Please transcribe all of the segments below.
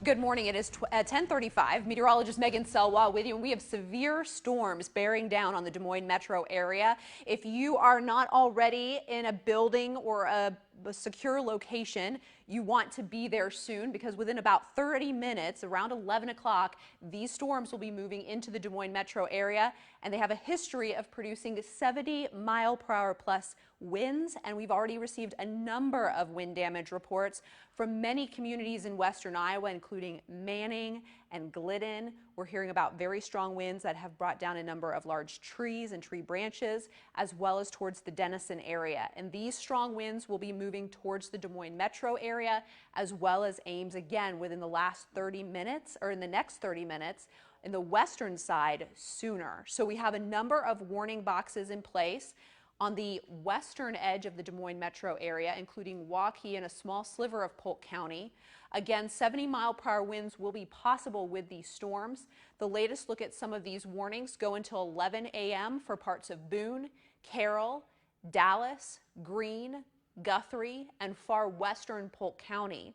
Good morning. It is 10:35. Meteorologist Megan Selwa with you, and we have severe storms bearing down on the Des Moines metro area. If you are not already in a building or a secure location, you want to be there soon, because within about 30 minutes, around 11 o'clock, these storms will be moving into the Des Moines metro area, and they have a history of producing 70-mile-per-hour plus winds, and we've already received a number of wind damage reports from many communities in western Iowa, including Manning and Glidden. We're hearing about very strong winds that have brought down a number of large trees and tree branches, as well as towards the Denison area. And these strong winds will be moving towards the Des Moines metro area, as well as Ames, again within the last 30 minutes, or in the next 30 minutes, in the western side sooner. So we have a number of warning boxes in place on the western edge of the Des Moines metro area, including Waukee and a small sliver of Polk County. Again, 70-mile-per-hour winds will be possible with these storms. The latest look at some of these warnings go until 11 a.m. for parts of Boone, Carroll, Dallas, Greene, Guthrie, and far western Polk County.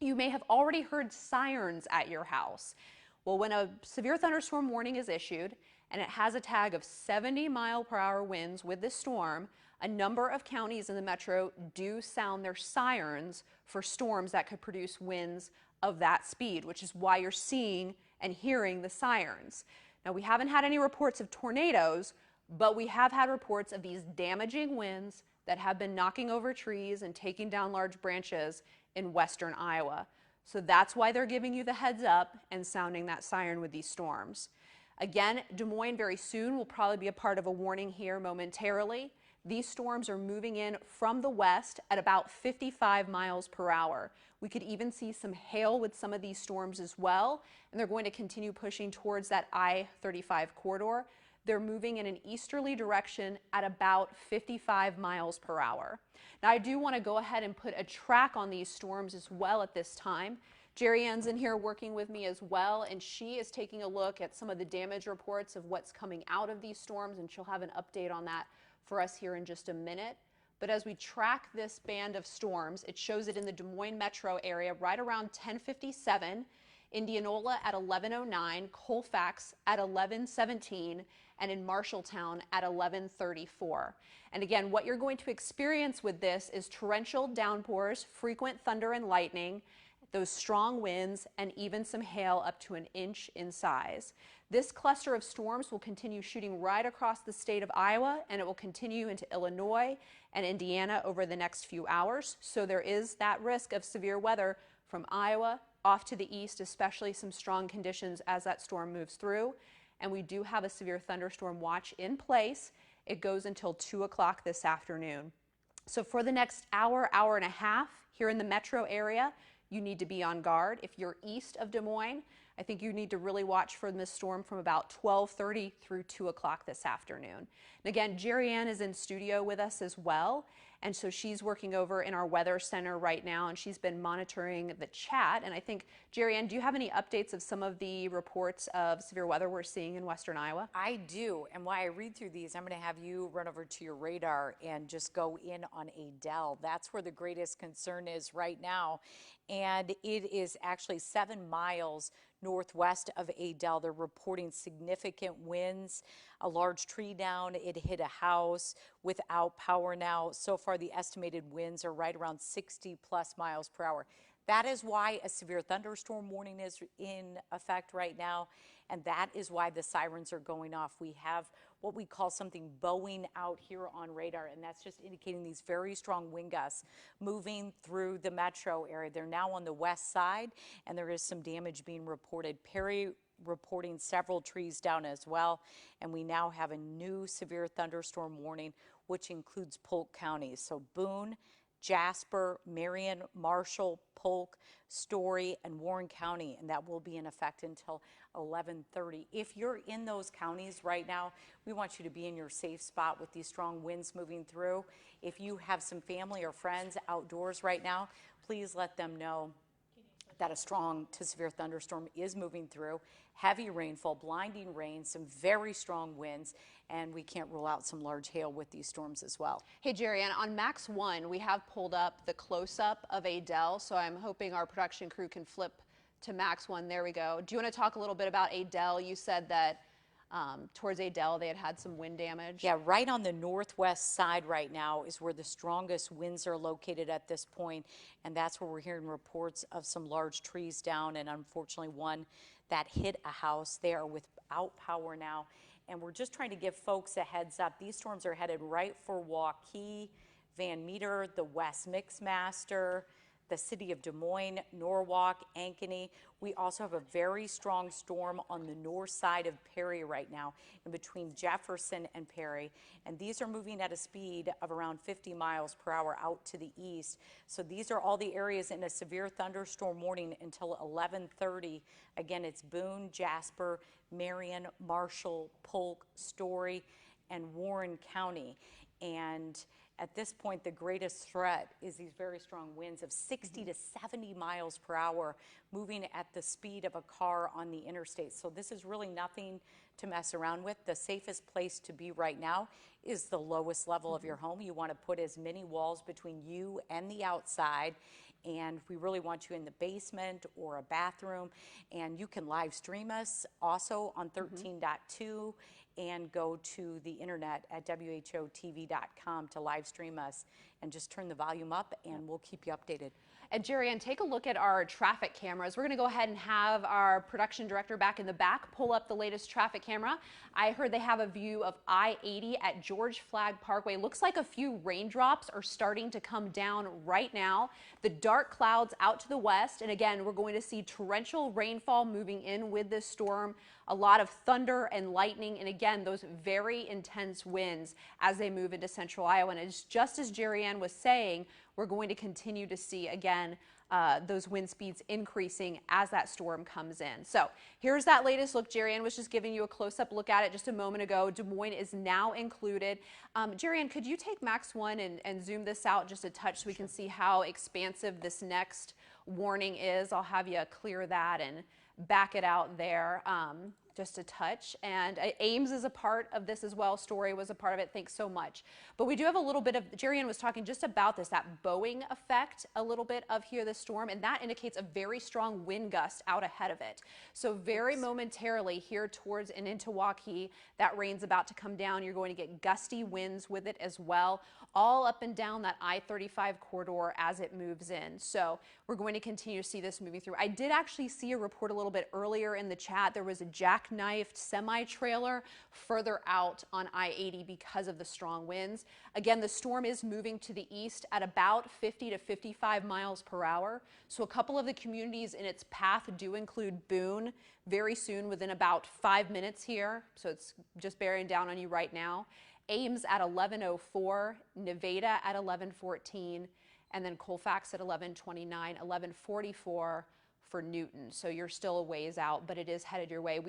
You may have already heard sirens at your house. Well, when a severe thunderstorm warning is issued and it has a tag of 70-mile-per-hour winds with this storm, a number of counties in the metro do sound their sirens for storms that could produce winds of that speed, which is why you're seeing and hearing the sirens. Now, we haven't had any reports of tornadoes, but we have had reports of these damaging winds that have been knocking over trees and taking down large branches in western Iowa. So that's why they're giving you the heads up and sounding that siren with these storms. Again, Des Moines very soon will probably be a part of a warning here momentarily. These storms are moving in from the west at about 55 miles per hour. We could even see some hail with some of these storms as well, and they're going to continue pushing towards that I-35 corridor. They're moving in an easterly direction at about 55 miles per hour. Now, I do want to go ahead and put a track on these storms as well at this time. Jerry Ann's in here working with me as well, and she is taking a look at some of the damage reports of what's coming out of these storms, and she'll have an update on that for us here in just a minute. But as we track this band of storms, it shows it in the Des Moines metro area right around 10:57, Indianola at 11:09, Colfax at 11:17, and in Marshalltown at 11:34. And again, what you're going to experience with this is torrential downpours, frequent thunder and lightning, those strong winds, and even some hail up to an inch in size. This cluster of storms will continue shooting right across the state of Iowa, and it will continue into Illinois and Indiana over the next few hours. So there is that risk of severe weather from Iowa off to the east, especially some strong conditions as that storm moves through. And we do have a severe thunderstorm watch in place. It goes until 2 o'clock this afternoon. So for the next hour, hour and a half here in the metro area, you need to be on guard. If you're east of Des Moines, I think you need to really watch for this storm from about 12:30 through 2 o'clock this afternoon. And again, Jerry Ann is in studio with us as well, and so she's working over in our weather center right now, and she's been monitoring the chat. And I think, Jerry Ann, do you have any updates of some of the reports of severe weather we're seeing in western Iowa? I do, and while I read through these, I'm going to have you run over to your radar and just go in on Adele. That's where the greatest concern is right now, and it is actually 7 miles northwest of Adele. They're reporting significant winds, a large tree down. It hit a house without power now. So far, the estimated winds are right around 60 plus miles per hour. That is why a severe thunderstorm warning is in effect right now, and that is why the sirens are going off. We have what we call something bowing out here on radar, and that's just indicating these very strong wind gusts moving through the metro area. They're now on the west side, and there is some damage being reported. Perry reporting several trees down as well, and we now have a new severe thunderstorm warning, which includes Polk counties. So Boone, Jasper, Marion, Marshall, Polk, Story, and Warren County, and that will be in effect until 11:30. If you're in those counties right now, we want you to be in your safe spot with these strong winds moving through. If you have some family or friends outdoors right now, please let them know that a strong to severe thunderstorm is moving through. Heavy rainfall, blinding rain, some very strong winds, and we can't rule out some large hail with these storms as well. Hey, Jerry Ann, on Max 1, we have pulled up the close-up of Adele, so I'm hoping our production crew can flip to Max 1. There we go. Do you want to talk a little bit about Adele? You said that towards Adele they had some wind damage. Yeah, right on the northwest side right now is where the strongest winds are located at this point, and that's where we're hearing reports of some large trees down, and unfortunately one that hit a house. They are without power now, and we're just trying to give folks a heads up. These storms are headed right for Waukee, Van Meter, the West Mixmaster, the city of Des Moines, Norwalk, Ankeny. We also have a very strong storm on the north side of Perry right now, in between Jefferson and Perry. And these are moving at a speed of around 50 miles per hour out to the east. So these are all the areas in a severe thunderstorm warning until 11:30. Again, it's Boone, Jasper, Marion, Marshall, Polk, Story, and Warren County. And at this point, the greatest threat is these very strong winds of 60 to 70 miles per hour moving at the speed of a car on the interstate. So this is really nothing to mess around with. The safest place to be right now is the lowest level of your home. You want to put as many walls between you and the outside. And we really want you in the basement or a bathroom. And you can live stream us also on 13.2 and go to the internet at whotv.com to live stream us, and just turn the volume up and we'll keep you updated. And Jerry Ann, take a look at our traffic cameras. We're going to go ahead and have our production director back in the back pull up the latest traffic camera. I heard they have a view of I-80 at George Flagg Parkway. Looks like a few raindrops are starting to come down right now. The dark clouds out to the west, and again, we're going to see torrential rainfall moving in with this storm. A lot of thunder and lightning, and again, those very intense winds as they move into central Iowa. And it's just as Jerry Ann was saying, we're going to continue to see, again, those wind speeds increasing as that storm comes in. So here's that latest look. Jerry Ann was just giving you a close-up look at it just a moment ago. Des Moines is now included. Jerry Ann, could you take Max 1 and zoom this out just a touch so we can see how expansive this next warning is? I'll have you clear that and back it out there just a touch. And Ames is a part of this as well. Story was a part of it. Thanks so much. But we do have a little bit of, Jerry Ann was talking just about this, that bowing effect a little bit of here, this storm, and that indicates a very strong wind gust out ahead of it. So very momentarily here towards and into Waukee, that rain's about to come down. You're going to get gusty winds with it as well, all up and down that I-35 corridor as it moves in. So we're going to continue to see this moving through. I did actually see a report a little bit earlier in the chat. There was a jackknifed semi-trailer further out on I-80 because of the strong winds. Again, the storm is moving to the east at about 50 to 55 miles per hour. So a couple of the communities in its path do include Boone very soon, within about 5 minutes here. So it's just bearing down on you right now. Ames at 11:04, Nevada at 11:14, and then Colfax at 11:29, 11:44 for Newton. So you're still a ways out, but it is headed your way.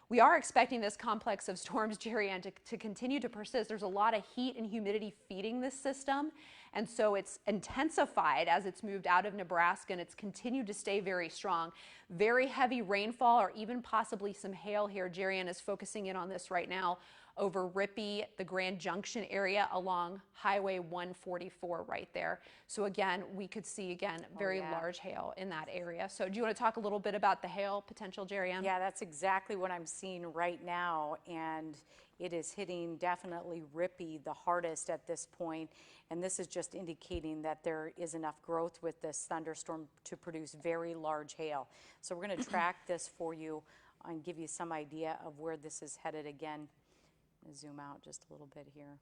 We are expecting this complex of storms, Jerry Ann, to continue to persist. There's a lot of heat and humidity feeding this system, and so it's intensified as it's moved out of Nebraska, and it's continued to stay very strong. Very heavy rainfall, or even possibly some hail here. Jerry Ann is focusing in on this right now over Rippey, the Grand Junction area along Highway 144 right there. So again, we could see, again, very large hail in that area. So do you want to talk a little bit about the hail potential, Jerry Ann? Yeah, that's exactly what I'm seeing right now, and it is hitting definitely Rippey the hardest at this point, and this is just indicating that there is enough growth with this thunderstorm to produce very large hail. So we're going to track this for you and give you some idea of where this is headed. Again, zoom out just a little bit here.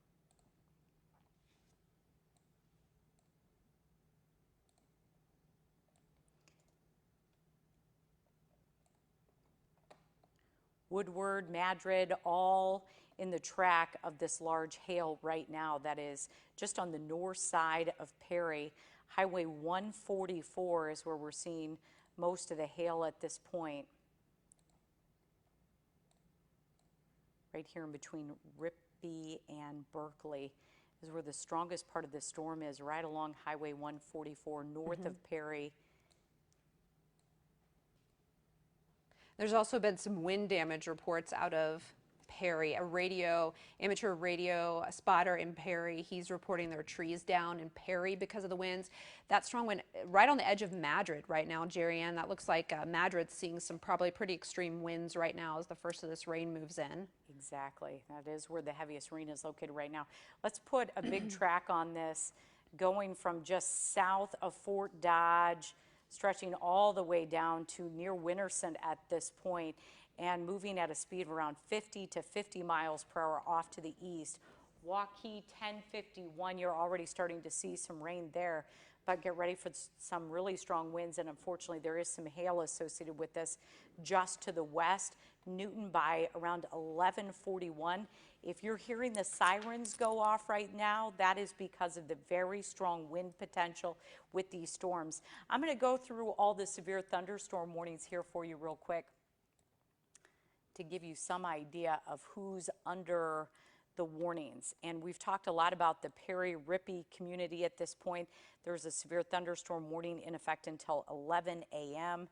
Woodward, Madrid, all in the track of this large hail right now that is just on the north side of Perry. Highway 144 is where we're seeing most of the hail at this point. Right here in between Rippey and Berkeley is where the strongest part of the storm is, right along Highway 144 north of Perry. There's also been some wind damage reports out of Perry. Amateur radio spotter in Perry, he's reporting there are trees down in Perry because of the winds. That strong wind right on the edge of Madrid right now, Jerry Ann. That looks like Madrid's seeing some probably pretty extreme winds right now as the first of this rain moves in. Exactly. That is where the heaviest rain is located right now. Let's put a big track on this, going from just south of Fort Dodge, stretching all the way down to near Winterson at this point, and moving at a speed of around 50 to 50 miles per hour off to the east. Waukee 1051, you're already starting to see some rain there, but get ready for some really strong winds, and unfortunately there is some hail associated with this just to the west. Newton by around 1141. If you're hearing the sirens go off right now, that is because of the very strong wind potential with these storms. I'm going to go through all the severe thunderstorm warnings here for you real quick to give you some idea of who's under the warnings. And we've talked a lot about the Perry-Rippey community at this point. There's a severe thunderstorm warning in effect until 11 a.m.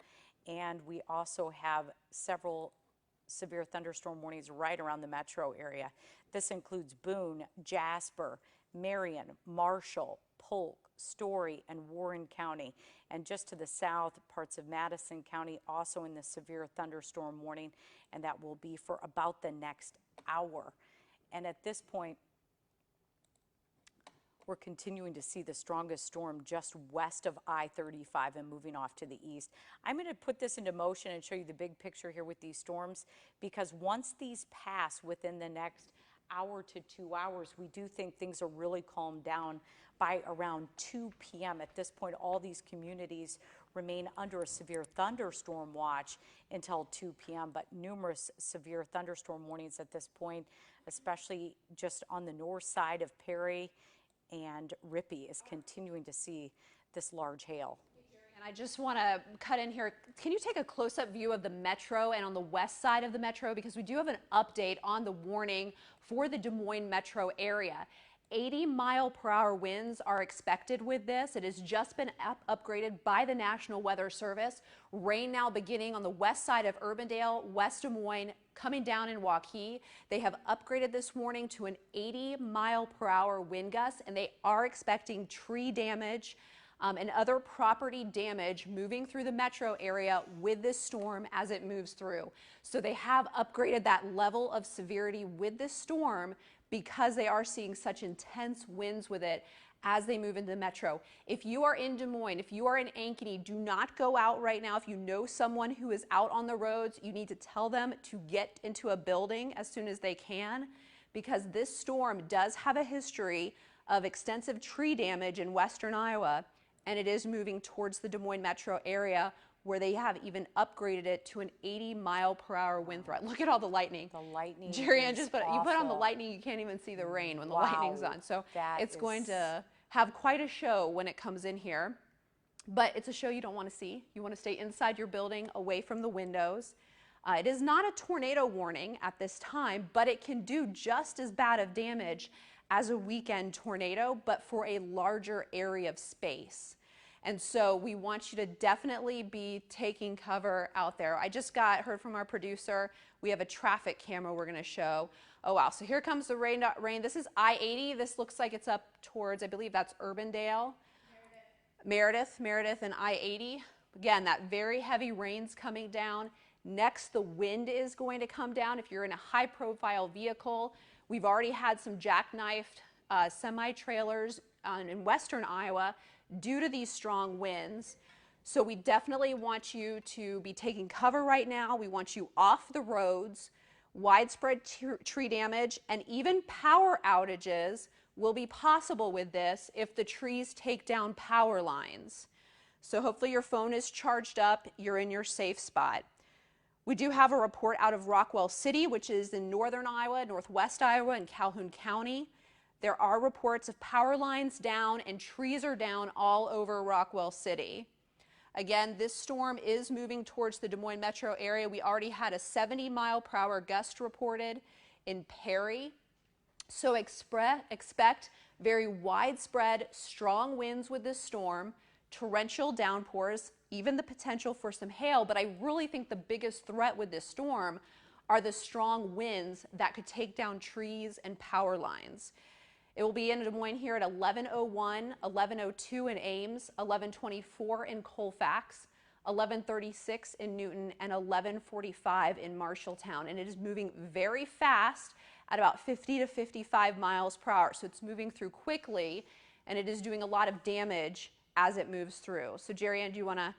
And we also have several severe thunderstorm warnings right around the metro area. This includes Boone, Jasper, Marion, Marshall, Polk, Story, and Warren County. And just to the south, parts of Madison County also in the severe thunderstorm warning, and that will be for about the next hour. And at this point, we're continuing to see the strongest storm just west of I-35 and moving off to the east. I'm going to put this into motion and show you the big picture here with these storms, because once these pass within the next hour to 2 hours, we do think things are really calmed down by around 2 p.m. At this point, all these communities remain under a severe thunderstorm watch until 2 p.m., but numerous severe thunderstorm warnings at this point, especially just on the north side of Perry and Rippey is continuing to see this large hail. And I just want to cut in here. Can you take a close-up view of the metro and on the west side of the metro? Because we do have an update on the warning for the Des Moines metro area. 80-mile-per-hour winds are expected with this. It has just been upgraded by the National Weather Service. Rain now beginning on the west side of Urbandale, West Des Moines, coming down in Waukee. They have upgraded this warning to an 80-mile-per-hour wind gust, and they are expecting tree damage and other property damage moving through the metro area with this storm as it moves through. So they have upgraded that level of severity with this storm because they are seeing such intense winds with it as they move into the metro. If you are in Des Moines, if you are in Ankeny, do not go out right now. If you know someone who is out on the roads, you need to tell them to get into a building as soon as they can, because this storm does have a history of extensive tree damage in western Iowa, and it is moving towards the Des Moines metro area, where they have even upgraded it to an 80-mile-per-hour wind threat. Look at all the lightning. The lightning. Jerry Ann, you put on the lightning, you can't even see the rain when the lightning's on. So it's going to have quite a show when it comes in here. But it's a show you don't want to see. You want to stay inside your building, away from the windows. It is not a tornado warning at this time, but it can do just as bad of damage as a weekend tornado, but for a larger area of space. And so we want you to definitely be taking cover out there. I just heard from our producer, we have a traffic camera we're going to show. Oh wow, so here comes the rain. This is I-80. This looks like it's up towards, I believe that's Urbandale. Meredith and I-80. Again, that very heavy rain's coming down. Next, the wind is going to come down. If you're in a high-profile vehicle, we've already had some jackknifed semi-trailers in western Iowa due to these strong winds. So we definitely want you to be taking cover right now. We want you off the roads. Widespread tree damage and even power outages will be possible with this if the trees take down power lines. So hopefully your phone is charged up, you're in your safe spot. We do have a report out of Rockwell City, which is in northern Iowa, northwest Iowa, and Calhoun County. There are reports of power lines down and trees are down all over Rockwell City. Again, this storm is moving towards the Des Moines metro area. We already had a 70-mile-per-hour gust reported in Perry. So expect very widespread, strong winds with this storm, torrential downpours, even the potential for some hail. But I really think the biggest threat with this storm are the strong winds that could take down trees and power lines. It will be in Des Moines here at 11:01, 11:02 in Ames, 11:24 in Colfax, 11:36 in Newton, and 11:45 in Marshalltown. And it is moving very fast at about 50 to 55 miles per hour. So it's moving through quickly, and it is doing a lot of damage as it moves through. So Jerry Ann, do you want to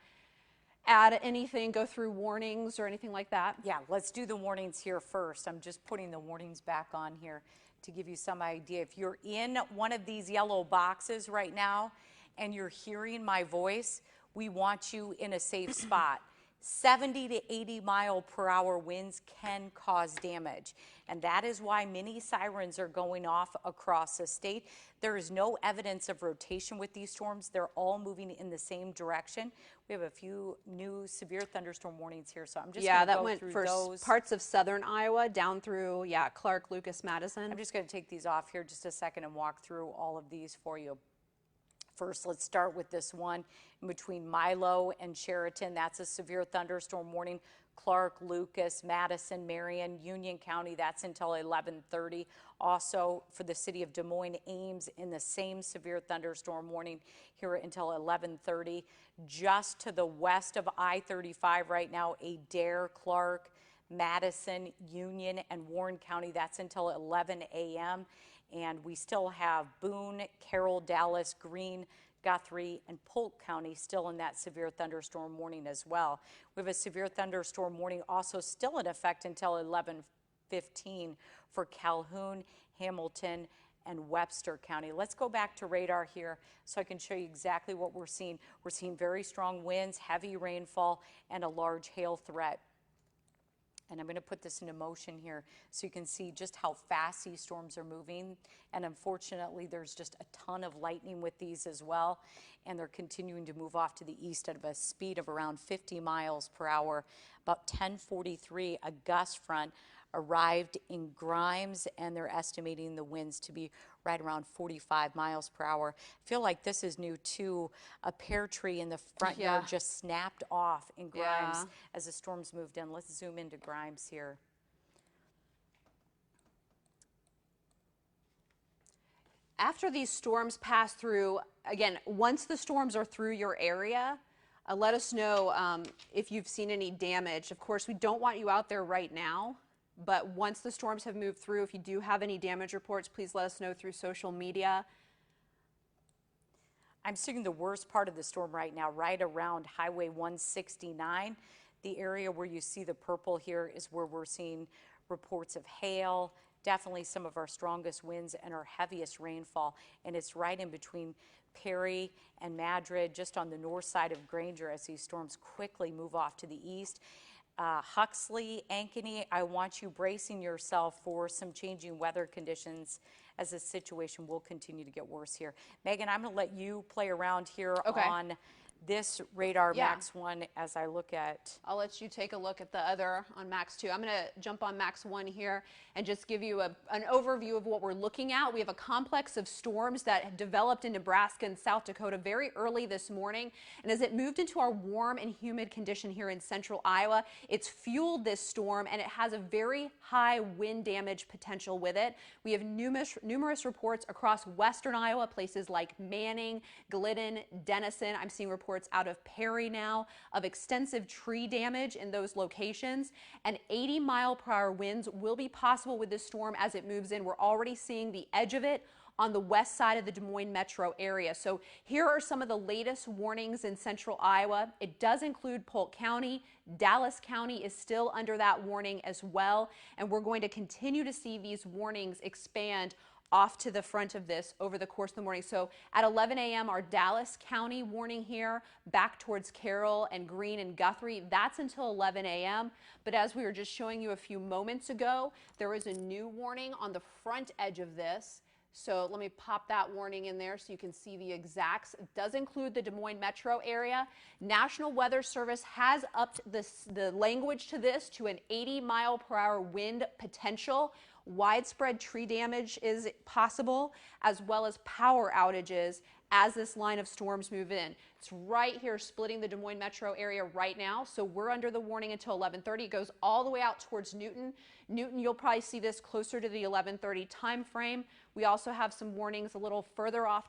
add anything, go through warnings or anything like that? Yeah, let's do the warnings here first. I'm just putting the warnings back on here to give you some idea. If you're in one of these yellow boxes right now and you're hearing my voice, we want you in a safe spot. 70 to 80 mile per hour winds can cause damage. And that is why many sirens are going off across the state. There is no evidence of rotation with these storms. They're all moving in the same direction. We have a few new severe thunderstorm warnings here, so I'm just going to go through those. Yeah, that went for parts of southern Iowa down through, Clark, Lucas, Madison. I'm just going to take these off here just a second and walk through all of these for you. First, let's start with this one in between Milo and Sheraton. That's a severe thunderstorm warning. Clark, Lucas, Madison, Marion, Union County, that's until 11:30. Also for the city of Des Moines, Ames in the same severe thunderstorm warning here until 11:30. Just to the west of I-35 right now, Adair, Clark, Madison, Union, and Warren County, that's until 11 a.m. And we still have Boone, Carroll, Dallas, Greene, Guthrie, and Polk County still in that severe thunderstorm warning as well. We have a severe thunderstorm warning also still in effect until 11:15 for Calhoun, Hamilton, and Webster County. Let's go back to radar here so I can show you exactly what we're seeing. We're seeing very strong winds, heavy rainfall, and a large hail threat. And I'm going to put this into motion here so you can see just how fast these storms are moving. And unfortunately, there's just a ton of lightning with these as well. And they're continuing to move off to the east at a speed of around 50 miles per hour. About 10:43, a gust front arrived in Grimes, and they're estimating the winds to be right around 45 miles per hour. I feel like this is new too. A pear tree in the front yard just snapped off in Grimes as the storms moved in. Let's zoom into Grimes here. After these storms pass through, again, once the storms are through your area, let us know if you've seen any damage. Of course, we don't want you out there right now. But once the storms have moved through, if you do have any damage reports, please let us know through social media. I'm seeing the worst part of the storm right now, right around Highway 169. The area where you see the purple here is where we're seeing reports of hail, definitely some of our strongest winds and our heaviest rainfall. And it's right in between Perry and Madrid, just on the north side of Granger as these storms quickly move off to the east. Huxley, Ankeny, I want you bracing yourself for some changing weather conditions as the situation will continue to get worse here. Megan, I'm going to let you play around here on this radar Max 1 as I look at. I'll let you take a look at the other on Max 2. I'm going to jump on Max 1 here and just give you an overview of what we're looking at. We have a complex of storms that have developed in Nebraska and South Dakota very early this morning. And as it moved into our warm and humid condition here in central Iowa, it's fueled this storm and it has a very high wind damage potential with it. We have numerous reports across western Iowa, places like Manning, Glidden, Denison. I'm seeing reports out of Perry now of extensive tree damage in those locations, and 80 mile per hour winds will be possible with this storm as it moves in. We're already seeing the edge of it on the west side of the Des Moines metro area. So here are some of the latest warnings in central Iowa. It does include Polk County. Dallas County is still under that warning as well, and we're going to continue to see these warnings expand off to the front of this over the course of the morning. So at 11 a.m., our Dallas County warning here back towards Carroll and Greene and Guthrie, that's until 11 a.m. But as we were just showing you a few moments ago, there is a new warning on the front edge of this. So let me pop that warning in there so you can see the exacts. It does include the Des Moines metro area. National Weather Service has upped the language to this to an 80 mile per hour wind potential. Widespread tree damage is possible, as well as power outages as this line of storms move in. It's right here splitting the Des Moines metro area right now. So we're under the warning until 11:30. It goes all the way out towards Newton. Newton, you'll probably see this closer to the 11:30 time frame. We also have some warnings a little further off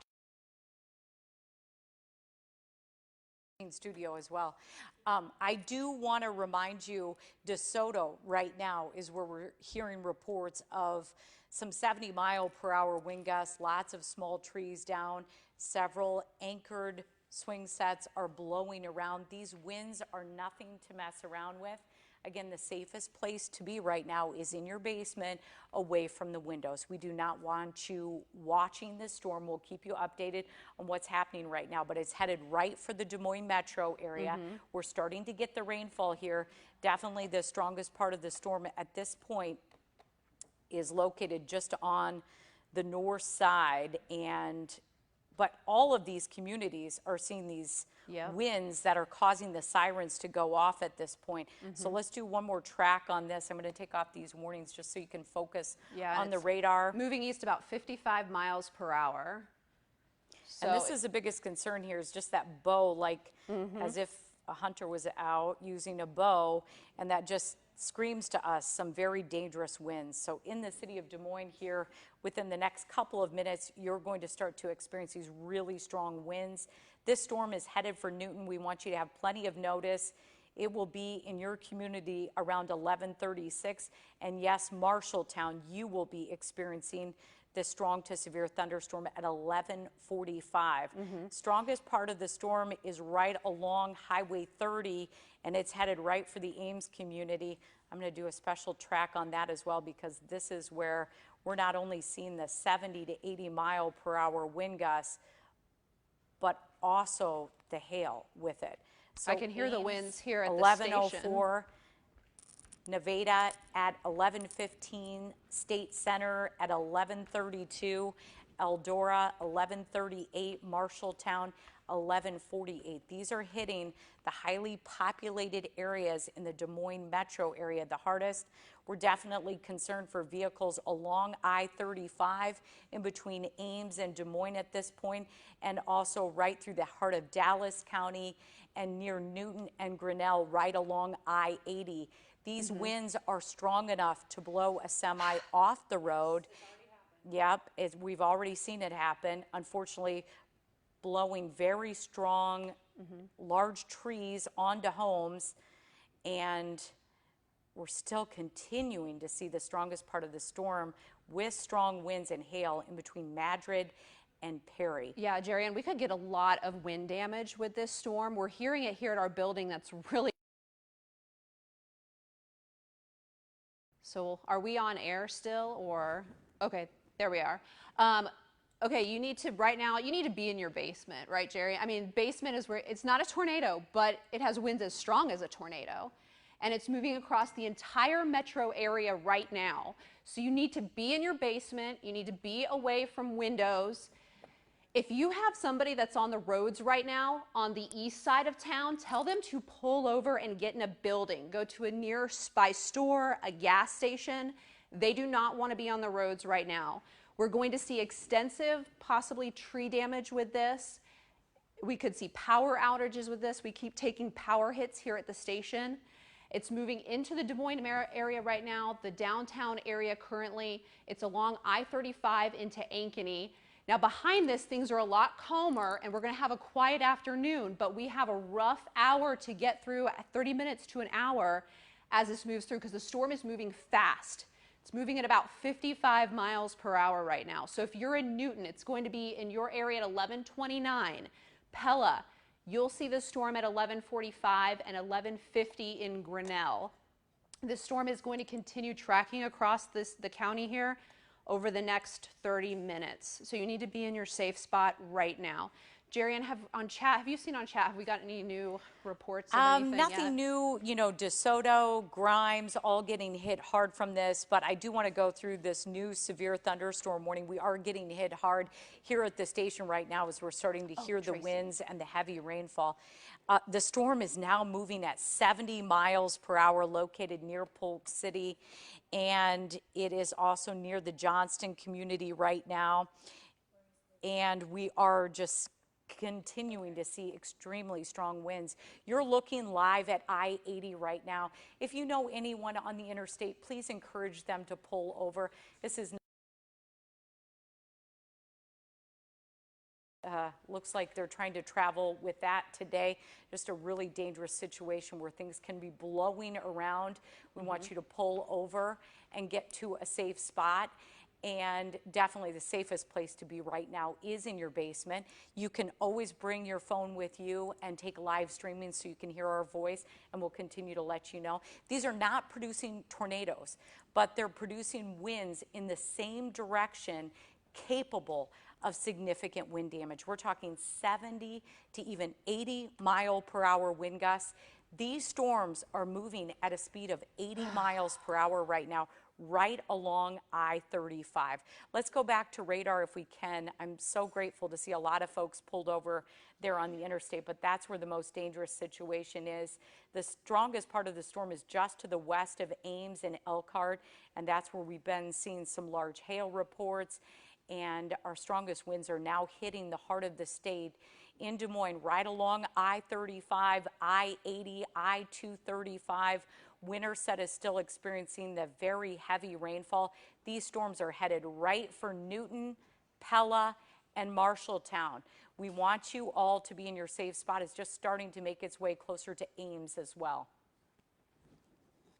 studio as well. I do want to remind you, DeSoto right now is where we're hearing reports of some 70-mile-per-hour wind gusts, lots of small trees down, several anchored swing sets are blowing around. These winds are nothing to mess around with. Again, the safest place to be right now is in your basement, away from the windows. We do not want you watching this storm. We'll keep you updated on what's happening right now, but it's headed right for the Des Moines metro area. We're starting to get the rainfall here. Definitely the strongest part of the storm at this point is located just on the north side, but all of these communities are seeing these winds that are causing the sirens to go off at this point. So let's do one more track on this. I'm going to take off these warnings just so you can focus on the radar. Moving east about 55 miles per hour. So and this is the biggest concern here, is just that bow, like as if a hunter was out using a bow, and that just screams to us some very dangerous winds. So in the city of Des Moines here, within the next couple of minutes, you're going to start to experience these really strong winds. This storm is headed for Newton. We want you to have plenty of notice. It will be in your community around 11:36. And yes, Marshalltown, you will be experiencing this strong to severe thunderstorm at 11:45. Strongest part of the storm is right along Highway 30, and it's headed right for the Ames community. I'm going to do a special track on that as well, because this is where we're not only seeing the 70 to 80 mile per hour wind gusts, but also the hail with it. So I can hear the winds here at the 11:04. Nevada at 11:15, State Center at 11:32, Eldora 11:38, Marshalltown 11:48. These are hitting the highly populated areas in the Des Moines metro area the hardest. We're definitely concerned for vehicles along I-35 in between Ames and Des Moines at this point, and also right through the heart of Dallas County and near Newton and Grinnell right along I-80. These winds are strong enough to blow a semi off the road. Yep, we've already seen it happen. Unfortunately, blowing very strong, large trees onto homes, and we're still continuing to see the strongest part of the storm with strong winds and hail in between Madrid and Perry. Yeah, Jerry, and we could get a lot of wind damage with this storm. We're hearing it here at our building. That's really... So are we on air still, or? Okay, there we are. Okay, you need to, right now, you need to be in your basement, right, Jerry? I mean, basement is where, it's not a tornado, but it has winds as strong as a tornado. And it's moving across the entire metro area right now. So you need to be in your basement. You need to be away from windows. If you have somebody that's on the roads right now on the east side of town, tell them to pull over and get in a building. Go to a nearby store, a gas station. They do not want to be on the roads right now. We're going to see extensive, possibly tree damage with this. We could see power outages with this. We keep taking power hits here at the station. It's moving into the Des Moines area right now, the downtown area currently. It's along I-35 into Ankeny. Now behind this, things are a lot calmer, and we're going to have a quiet afternoon, but we have a rough hour to get through, 30 minutes to an hour as this moves through, because the storm is moving fast. It's moving at about 55 miles per hour right now. So if you're in Newton, it's going to be in your area at 11:29. Pella, you'll see the storm at 11:45 and 11:50 in Grinnell. This storm is going to continue tracking across the county here over the next 30 minutes. So you need to be in your safe spot right now. Jerry, and on chat, have you seen on chat, have we got any new reports of anything nothing yet? new, you know, DeSoto, Grimes, all getting hit hard from this, but I do want to go through this new severe thunderstorm warning. We are getting hit hard here at the station right now as we're starting to hear the winds and the heavy rainfall. The storm is now moving at 70 miles per hour, located near Polk City, and it is also near the Johnston community right now. and we are just continuing to see extremely strong winds. You're looking live at I-80 right now. If you know anyone on the interstate, please encourage them to pull over. This is looks like they're trying to travel with that today. Just a really dangerous situation where things can be blowing around. We want you to pull over and get to a safe spot. And definitely the safest place to be right now is in your basement. You can always bring your phone with you and take live streaming so you can hear our voice, and we'll continue to let you know. These are not producing tornadoes, but they're producing winds in the same direction capable of significant wind damage. We're talking 70 to even 80-mile-per-hour wind gusts. These storms are moving at a speed of 80 miles per hour right now, right along I-35. Let's go back to radar if we can. I'm so grateful to see a lot of folks pulled over there on the interstate, but that's where the most dangerous situation is. The strongest part of the storm is just to the west of Ames and Elkhart, and that's where we've been seeing some large hail reports. And our strongest winds are now hitting the heart of the state in Des Moines, right along I-35, I-80, I-235. Winterset is still experiencing the very heavy rainfall. These storms are headed right for Newton, Pella, and Marshalltown. We want you all to be in your safe spot. It's just starting to make its way closer to Ames as well.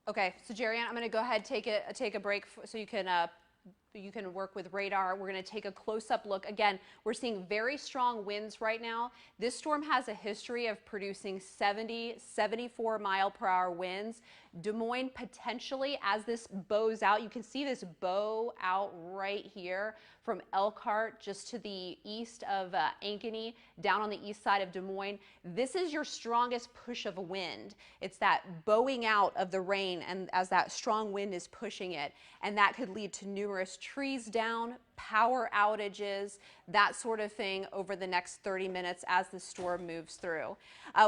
Okay, so Jerry Ann, I'm going to go ahead and take a break so you can work with radar. We're going to take a close-up look. Again, we're seeing very strong winds right now. This storm has a history of producing 70, 74-mile-per-hour winds. Des Moines potentially, as this bows out, you can see this bow out right here from Elkhart just to the east of Ankeny, down on the east side of Des Moines. This is your strongest push of a wind. It's that bowing out of the rain, and as that strong wind is pushing it, and that could lead to numerous trees down, power outages, that sort of thing over the next 30 minutes as the storm moves through.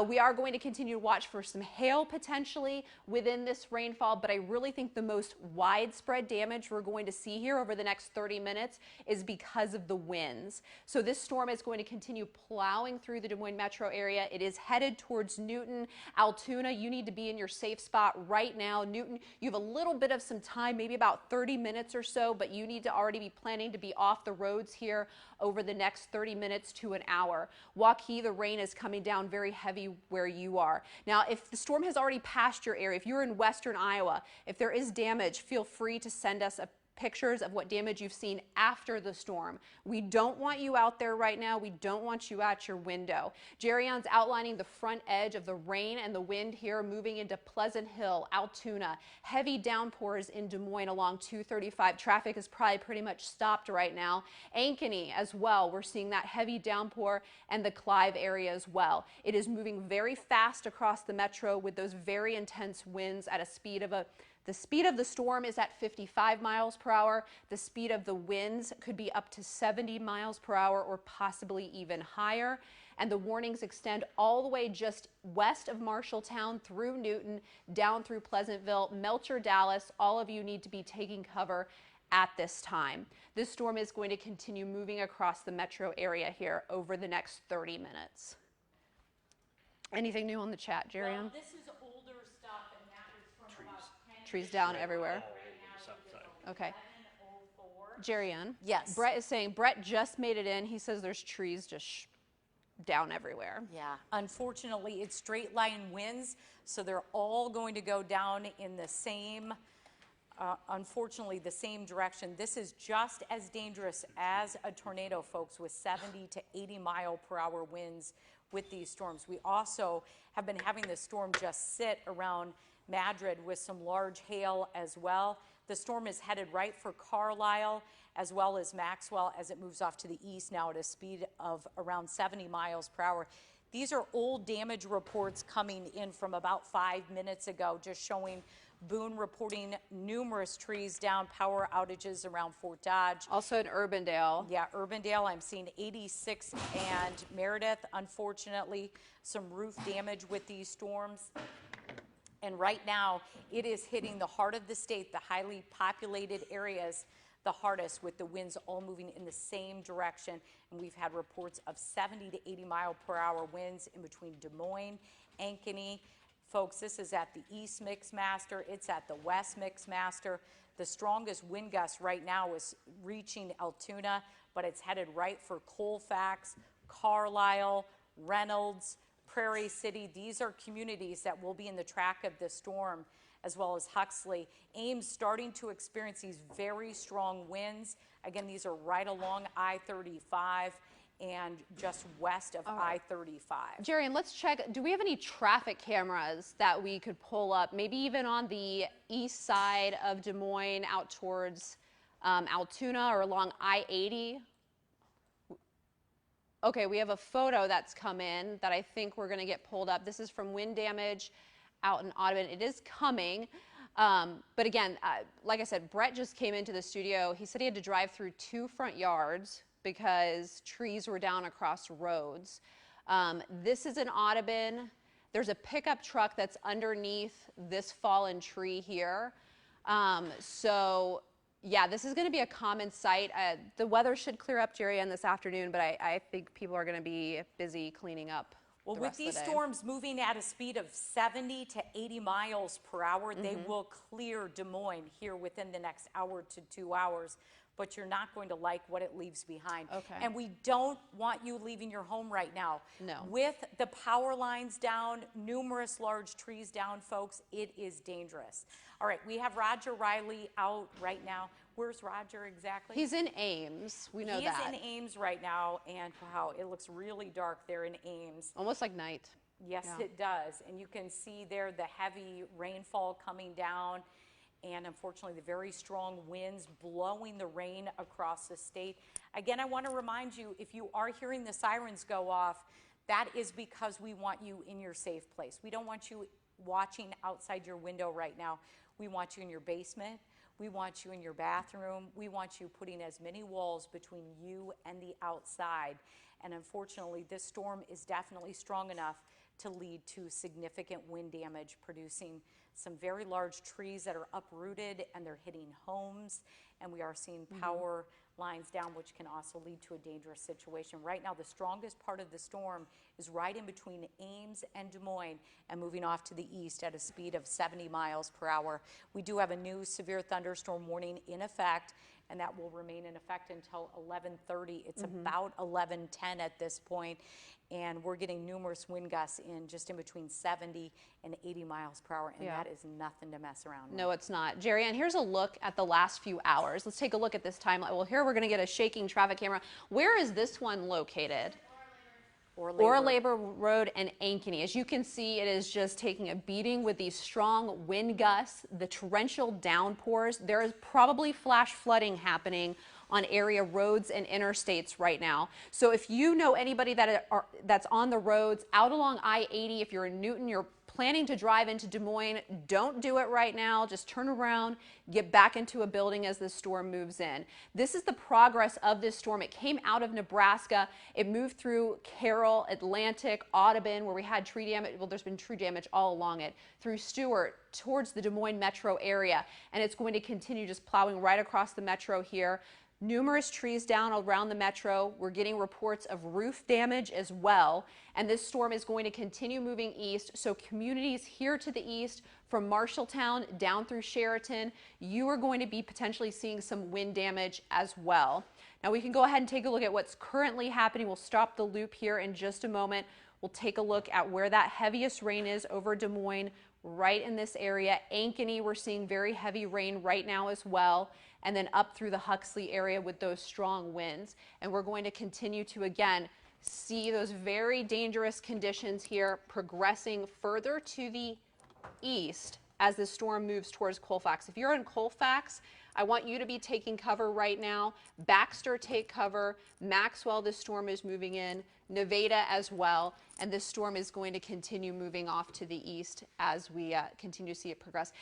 We are going to continue to watch for some hail potentially within this rainfall, but I really think the most widespread damage we're going to see here over the next 30 minutes is because of the winds. So this storm is going to continue plowing through the Des Moines metro area. It is headed towards Newton. Altoona, you need to be in your safe spot right now. Newton, you have a little bit of some time, maybe about 30 minutes or so, but you need to already be planning to be off the roads here over the next 30 minutes to an hour. Waukee, the rain is coming down very heavy where you are. Now, if the storm has already passed your area, if you're in western Iowa, if there is damage, feel free to send us pictures of what damage you've seen after the storm. We don't want you out there right now. We don't want you at your window. Jerry Ann's outlining the front edge of the rain and the wind here moving into Pleasant Hill, Altoona. Heavy downpours in Des Moines along 235. Traffic is probably pretty much stopped right now. Ankeny as well. We're seeing that heavy downpour, and the Clive area as well. It is moving very fast across the metro with those very intense winds at a speed of the speed of the storm is at 55 miles per hour. The speed of the winds could be up to 70 miles per hour or possibly even higher. And the warnings extend all the way just west of Marshalltown through Newton, down through Pleasantville, Melcher, Dallas. All of you need to be taking cover at this time. This storm is going to continue moving across the metro area here over the next 30 minutes. Anything new on the chat, Jerry Ann? Well, this is older stuff, and that was from about 10 Trees down everywhere. Okay. Jerry Ann. Yes. Brett is saying, Brett just made it in. He says there's trees just down everywhere. Yeah. Unfortunately, it's straight line winds, so they're all going to go down in the same, unfortunately, the same direction. This is just as dangerous as a tornado, folks, with 70 to 80 mile per hour winds with these storms. We also have been having this storm just sit around Madrid with some large hail as well. The storm is headed right for Carlisle as well as Maxwell as it moves off to the east now at a speed of around 70 miles per hour. These are old damage reports coming in from about 5 minutes ago, just showing Boone reporting numerous trees down, power outages around Fort Dodge. Also in Urbandale. Yeah, Urbandale, I'm seeing 86 and Meredith, unfortunately, some roof damage with these storms. And right now, it is hitting the heart of the state, the highly populated areas, the hardest, with the winds all moving in the same direction. And we've had reports of 70 to 80 mile per hour winds in between Des Moines, Ankeny. Folks, this is at the East Mixmaster. It's at the West Mixmaster. The strongest wind gust right now is reaching Altoona, but it's headed right for Colfax, Carlisle, Reynolds, Prairie City. These are communities that will be in the track of the storm, as well as Huxley. Ames starting to experience these very strong winds. Again, these are right along I-35 and just west of I-35. Jerry, and let's check, do we have any traffic cameras that we could pull up, maybe even on the east side of Des Moines out towards Altoona or along I-80? Okay, we have a photo that's come in that I think we're going to get pulled up. This is from wind damage out in Audubon. It is coming. But again, like I said, Brett just came into the studio. He said he had to drive through 2 front yards because trees were down across roads. This is in Audubon. There's a pickup truck that's underneath this fallen tree here. So yeah, this is going to be a common sight. The weather should clear up, Jerry, on this afternoon, but I think people are going to be busy cleaning up. Well, with these storms moving at a speed of 70 to 80 miles per hour, they will clear Des Moines here within the next hour to 2 hours, but you're not going to like what it leaves behind. Okay. And we don't want you leaving your home right now. No. With the power lines down, numerous large trees down, folks, it is dangerous. All right, we have Roger Riley out right now. Where's Roger exactly? He's in Ames. We know that. He is in Ames right now, and wow, it looks really dark there in Ames. Almost like night. Yes, yeah. It does. And you can see there the heavy rainfall coming down, and unfortunately the very strong winds blowing the rain across the state. Again, I want to remind you, if you are hearing the sirens go off, that is because we want you in your safe place. We don't want you watching outside your window right now. We want you in your basement. We want you in your bathroom. We want you putting as many walls between you and the outside. And unfortunately, this storm is definitely strong enough to lead to significant wind damage, producing some very large trees that are uprooted, and they're hitting homes. And we are seeing power lines down, which can also lead to a dangerous situation. Right now, the strongest part of the storm is right in between Ames and Des Moines and moving off to the east at a speed of 70 miles per hour. We do have a new severe thunderstorm warning in effect, and that will remain in effect until 11:30. It's about 11:10 at this point, and we're getting numerous wind gusts just in between 70 and 80 miles per hour, and that is nothing to mess around with. No, it's not. Jerry, and here's a look at the last few hours. Let's take a look at this timeline. Well, here we're going to get a shaking traffic camera. Where is this one located? Labor Road and Ankeny. As you can see, it is just taking a beating with these strong wind gusts, the torrential downpours. There is probably flash flooding happening on area roads and interstates right now. So if you know anybody that's on the roads out along I-80, if you're in Newton, you're planning to drive into Des Moines, don't do it right now. Just turn around, get back into a building as the storm moves in. This is the progress of this storm. It came out of Nebraska. It moved through Carroll, Atlantic, Audubon, where we had tree damage. Well, there's been tree damage all along it, through Stewart, towards the Des Moines metro area. And it's going to continue just plowing right across the metro here. Numerous trees down around the metro. We're getting reports of roof damage as well. And this storm is going to continue moving east. So communities here to the east, from Marshalltown down through Sheraton, you are going to be potentially seeing some wind damage as well. Now we can go ahead and take a look at what's currently happening. We'll stop the loop here in just a moment. We'll take a look at where that heaviest rain is over Des Moines, right in this area. Ankeny, we're seeing very heavy rain right now as well. And then up through the Huxley area with those strong winds. And we're going to continue to, again, see those very dangerous conditions here progressing further to the east as the storm moves towards Colfax. If you're in Colfax, I want you to be taking cover right now. Baxter, take cover. Maxwell, this storm is moving in. Nevada as well. And this storm is going to continue moving off to the east as we continue to see it progress.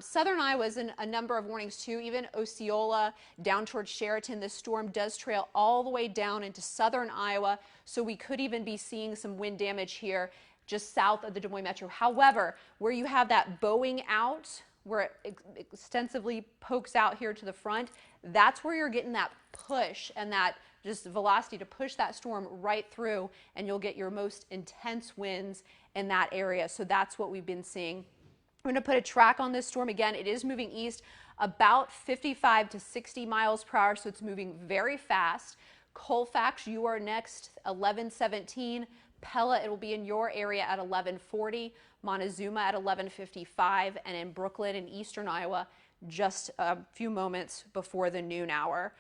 Southern Iowa is in a number of warnings too. Even Osceola down towards Sheraton, this storm does trail all the way down into southern Iowa. So we could even be seeing some wind damage here just south of the Des Moines metro. However, where you have that bowing out where it extensively pokes out here to the front, that's where you're getting that push and that just velocity to push that storm right through, and you'll get your most intense winds in that area. So that's what we've been seeing. I'm going to put a track on this storm. Again, it is moving east about 55 to 60 miles per hour, so it's moving very fast. Colfax, you are next, 11:17. Pella, it will be in your area at 11:40. Montezuma at 11:55, and in Brooklyn in eastern Iowa, just a few moments before the noon hour.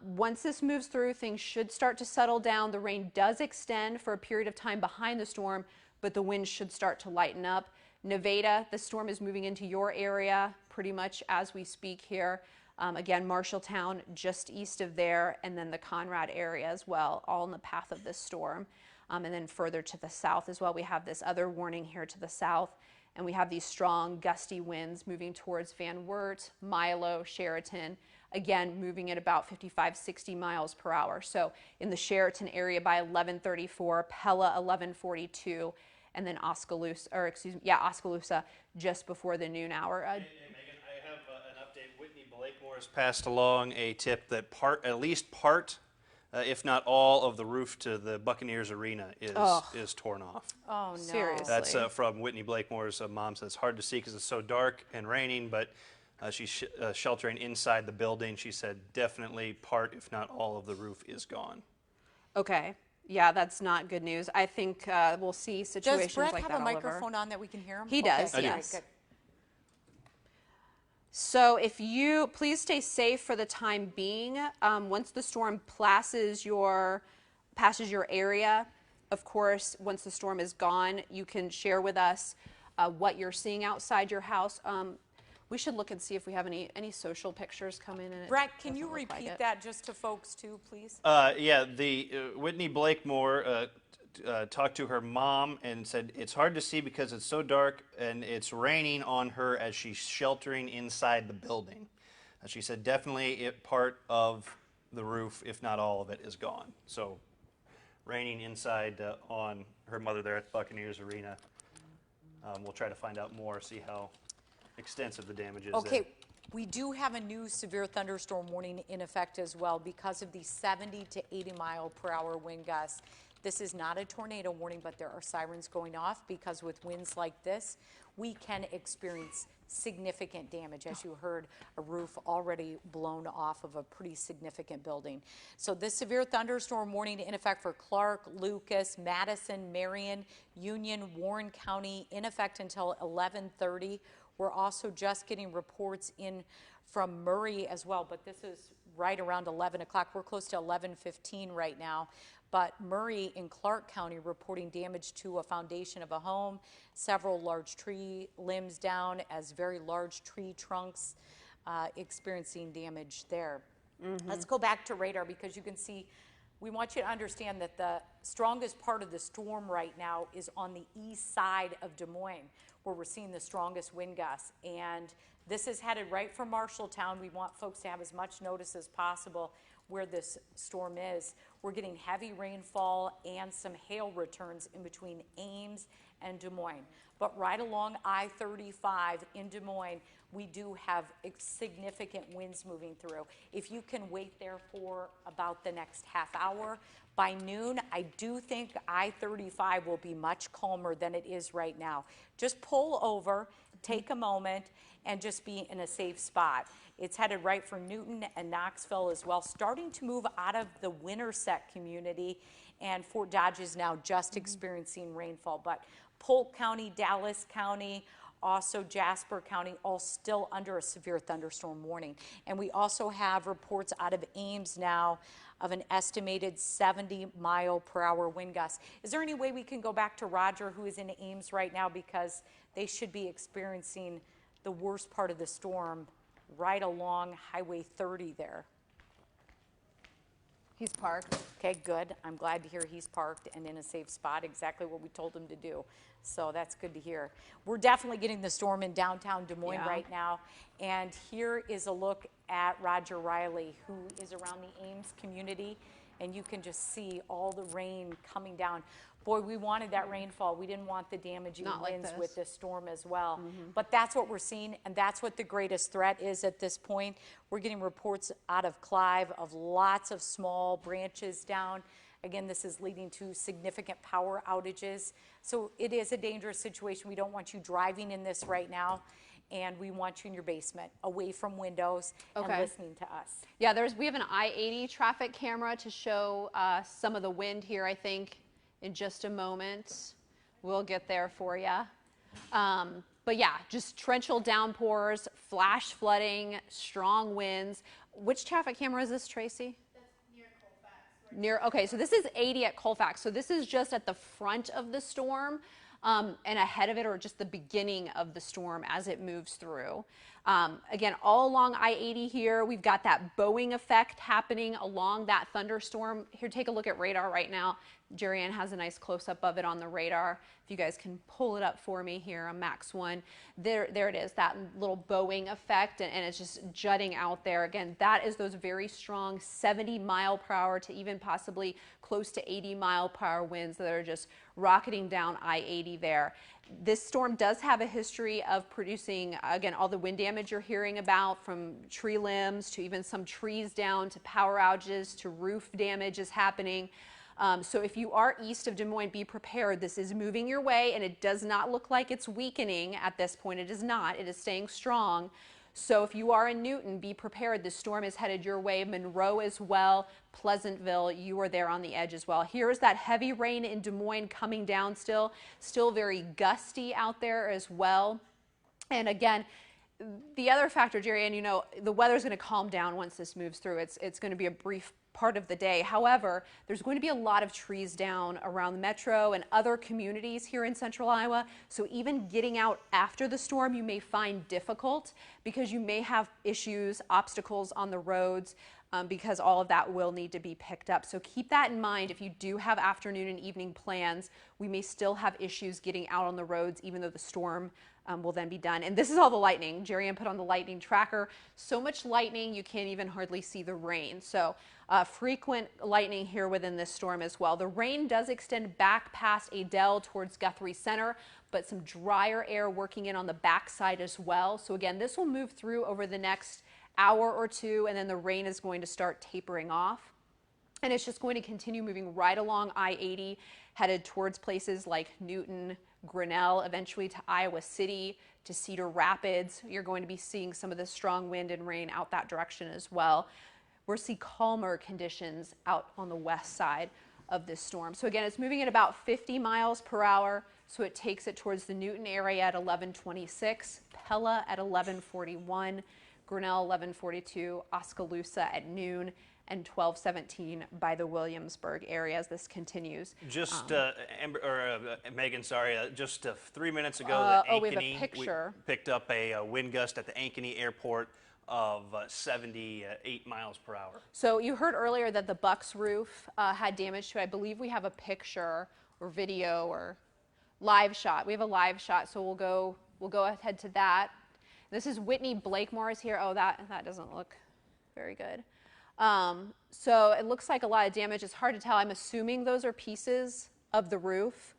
Once this moves through, things should start to settle down. The rain does extend for a period of time behind the storm, but the winds should start to lighten up. Nevada, the storm is moving into your area pretty much as we speak here. Again, Marshalltown just east of there, and then the Conrad area as well, all in the path of this storm. And then further to the south as well, we have this other warning here to the south, and we have these strong gusty winds moving towards Van Wert, Milo, Sheraton, again moving at about 55-60 miles per hour. So in the Sheraton area by 11:34, Pella 11:42, and then Oskaloosa just before the noon hour. Hey, Megan, I have an update. Whitney Blakemore has passed along a tip that at least part, if not all, of the roof to the Buccaneers Arena is torn off. Oh, no. Seriously. That's from Whitney Blakemore's mom. Says it's hard to see because it's so dark and raining, but she's sheltering inside the building. She said definitely part, if not all, of the roof is gone. Okay. Yeah, that's not good news. I think we'll see situations Does Brett like have that a all over. microphone on that we can hear him? He does, Okay, yes. good. So if you please stay safe for the time being. Once the storm passes your area, of course, once the storm is gone, you can share with us what you're seeing outside your house. We should look and see if we have any social pictures come in. And Brett, can you repeat that just to folks too, please? Yeah, the Whitney Blakemore talked to her mom and said it's hard to see because it's so dark and it's raining on her as she's sheltering inside the building. She said definitely part of the roof, if not all of it, is gone. So raining inside on her mother there at the Buccaneers Arena. We'll try to find out more, see how extensive the damage is Okay, there. we do have a new severe thunderstorm warning in effect as well because of the 70 to 80 mile per hour wind gusts. This is not a tornado warning, but there are sirens going off because with winds like this, we can experience significant damage. As you heard, a roof already blown off of a pretty significant building. So this severe thunderstorm warning in effect for Clark, Lucas, Madison, Marion, Union, Warren County in effect until 11:30. We're also just getting reports in from Murray as well, but this is right around 11 o'clock. We're close to 11:15 right now. But Murray in Clark County reporting damage to a foundation of a home, several large tree limbs down as very large tree trunks experiencing damage there. Let's go back to radar because you can see, we want you to understand that the strongest part of the storm right now is on the east side of Des Moines, where we're seeing the strongest wind gusts. And this is headed right for Marshalltown. We want folks to have as much notice as possible where this storm is. We're getting heavy rainfall and some hail returns in between Ames and Des Moines. But right along I-35 in Des Moines, we do have significant winds moving through. If you can wait there for about the next half hour, by noon, I do think I-35 will be much calmer than it is right now. Just pull over, take a moment, and just be in a safe spot. It's headed right for Newton and Knoxville as well, starting to move out of the Winterset community, and Fort Dodge is now just experiencing rainfall. But Polk County, Dallas County, also Jasper County, all still under a severe thunderstorm warning. And we also have reports out of Ames now of an estimated 70 mile per hour wind gust. Is there any way we can go back to Roger, who is in Ames right now, because they should be experiencing the worst part of the storm right along Highway 30 there? He's parked. Okay, good. I'm glad to hear he's parked and in a safe spot, exactly what we told him to do. So that's good to hear. We're definitely getting the storm in downtown Des Moines right now. And here is a look at Roger Riley, who is around the Ames community. And you can just see all the rain coming down. boy, we wanted that rainfall. We didn't want the damaging Not like winds this. with this storm as well. But that's what we're seeing, and that's what the greatest threat is at this point. We're getting reports out of Clive of lots of small branches down. Again, this is leading to significant power outages. So it is a dangerous situation. We don't want you driving in this right now, and we want you in your basement, away from windows, and listening to us. Yeah, we have an I-80 traffic camera to show some of the wind here, I think, in just a moment. We'll get there for you. But yeah, just torrential downpours, flash flooding, strong winds. Which traffic camera is this, Tracy? Okay, so this is 80 at Colfax. So this is just at the front of the storm and ahead of it, or just the beginning of the storm as it moves through. Again, all along I-80 here, we've got that bowing effect happening along that thunderstorm. Here, take a look at radar right now. Jerry Ann has a nice close-up of it on the radar. If you guys can pull it up for me here on Max 1. There it is, that little bowing effect, and it's just jutting out there. Again, that is those very strong 70 mile per hour to even possibly close to 80 mile per hour winds that are just rocketing down I-80 there. This storm does have a history of producing, again, all the wind damage you're hearing about, from tree limbs to even some trees down to power outages to roof damage is happening. So if you are east of Des Moines, be prepared. This is moving your way, and it does not look like it's weakening at this point. It is not. It is staying strong. So if you are in Newton, be prepared. The storm is headed your way. Monroe as well. Pleasantville, you are there on the edge as well. Here's that heavy rain in Des Moines coming down still. Still very gusty out there as well. And again, the other factor, Jerry, and you know, the weather's going to calm down once this moves through. It's going to be a brief part of the day. However, there's going to be a lot of trees down around the metro and other communities here in central Iowa. So even getting out after the storm, you may find difficult because you may have issues, obstacles on the roads, because all of that will need to be picked up. So keep that in mind. If you do have afternoon and evening plans, we may still have issues getting out on the roads, even though the storm will then be done. And this is all the lightning. Jerry Ann put on the lightning tracker. So much lightning, you can't even hardly see the rain. So frequent lightning here within this storm as well. The rain does extend back past Adel towards Guthrie Center, but some drier air working in on the backside as well. So again, this will move through over the next hour or two, and then the rain is going to start tapering off. And it's just going to continue moving right along I-80, headed towards places like Newton, Grinnell, eventually to Iowa City, to Cedar Rapids. You're going to be seeing some of the strong wind and rain out that direction as well. We'll see calmer conditions out on the west side of this storm. So again, it's moving at about 50 miles per hour. So it takes it towards the Newton area at 11:26, Pella at 11:41, Grinnell 11:42, Oskaloosa at noon, and 12:17 by the Williamsburg area as this continues. Just, Megan, sorry, just 3 minutes ago, we have a picture. We picked up a wind gust at the Ankeny Airport of 78 miles per hour. So you heard earlier that the Bucks roof had damage to it. I believe we have a picture or video or live shot. We have a live shot, so we'll go ahead to that. This is Whitney Blakemore is here. Oh, that doesn't look very good. So it looks like a lot of damage. It's hard to tell. I'm assuming those are pieces of the roof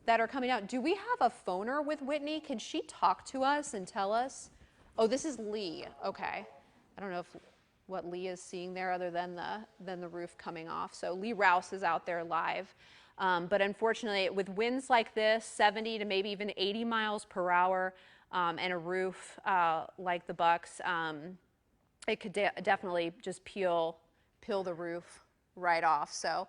that are coming out. Do we have a phoner with Whitney? Can she talk to us and tell us? Oh, this is Lee. Okay. I don't know what Lee is seeing there other than the roof coming off. So Lee Rouse is out there live. But unfortunately, with winds like this, 70 to maybe even 80 miles per hour, and a roof like the Bucks, it could definitely just peel the roof right off. So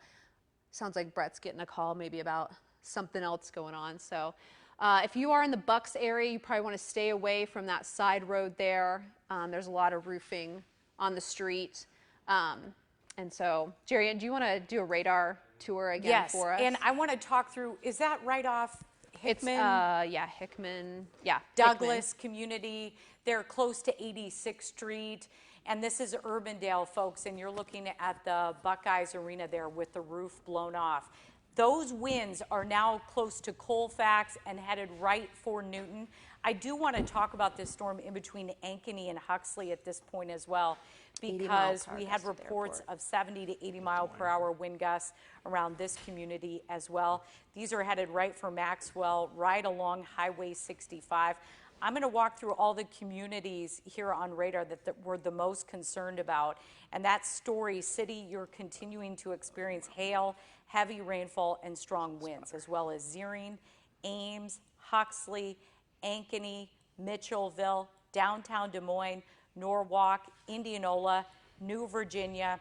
sounds like Brett's getting a call maybe about something else going on. So if you are in the Bucks area, you probably want to stay away from that side road there. There's a lot of roofing on the street. And so, Jerry, do you want to do a radar tour again for us? Yes, and I want to talk through, is that right off Hickman? Yeah, Hickman. Yeah, Douglas community. They're close to 86th Street. And this is Urbandale, folks, and you're looking at the Buckeyes Arena there with the roof blown off. Those winds are now close to Colfax and headed right for Newton. I do want to talk about this storm in between Ankeny and Huxley at this point as well, because we had reports of 70 to 80 mile per hour wind gusts around this community as well. These are headed right for Maxwell, right along Highway 65. I'm going to walk through all the communities here on radar that we're the most concerned about. And that's Story City. You're continuing to experience hail, heavy rainfall, and strong winds, as well as Zering, Ames, Huxley, Ankeny, Mitchellville, downtown Des Moines, Norwalk, Indianola, New Virginia,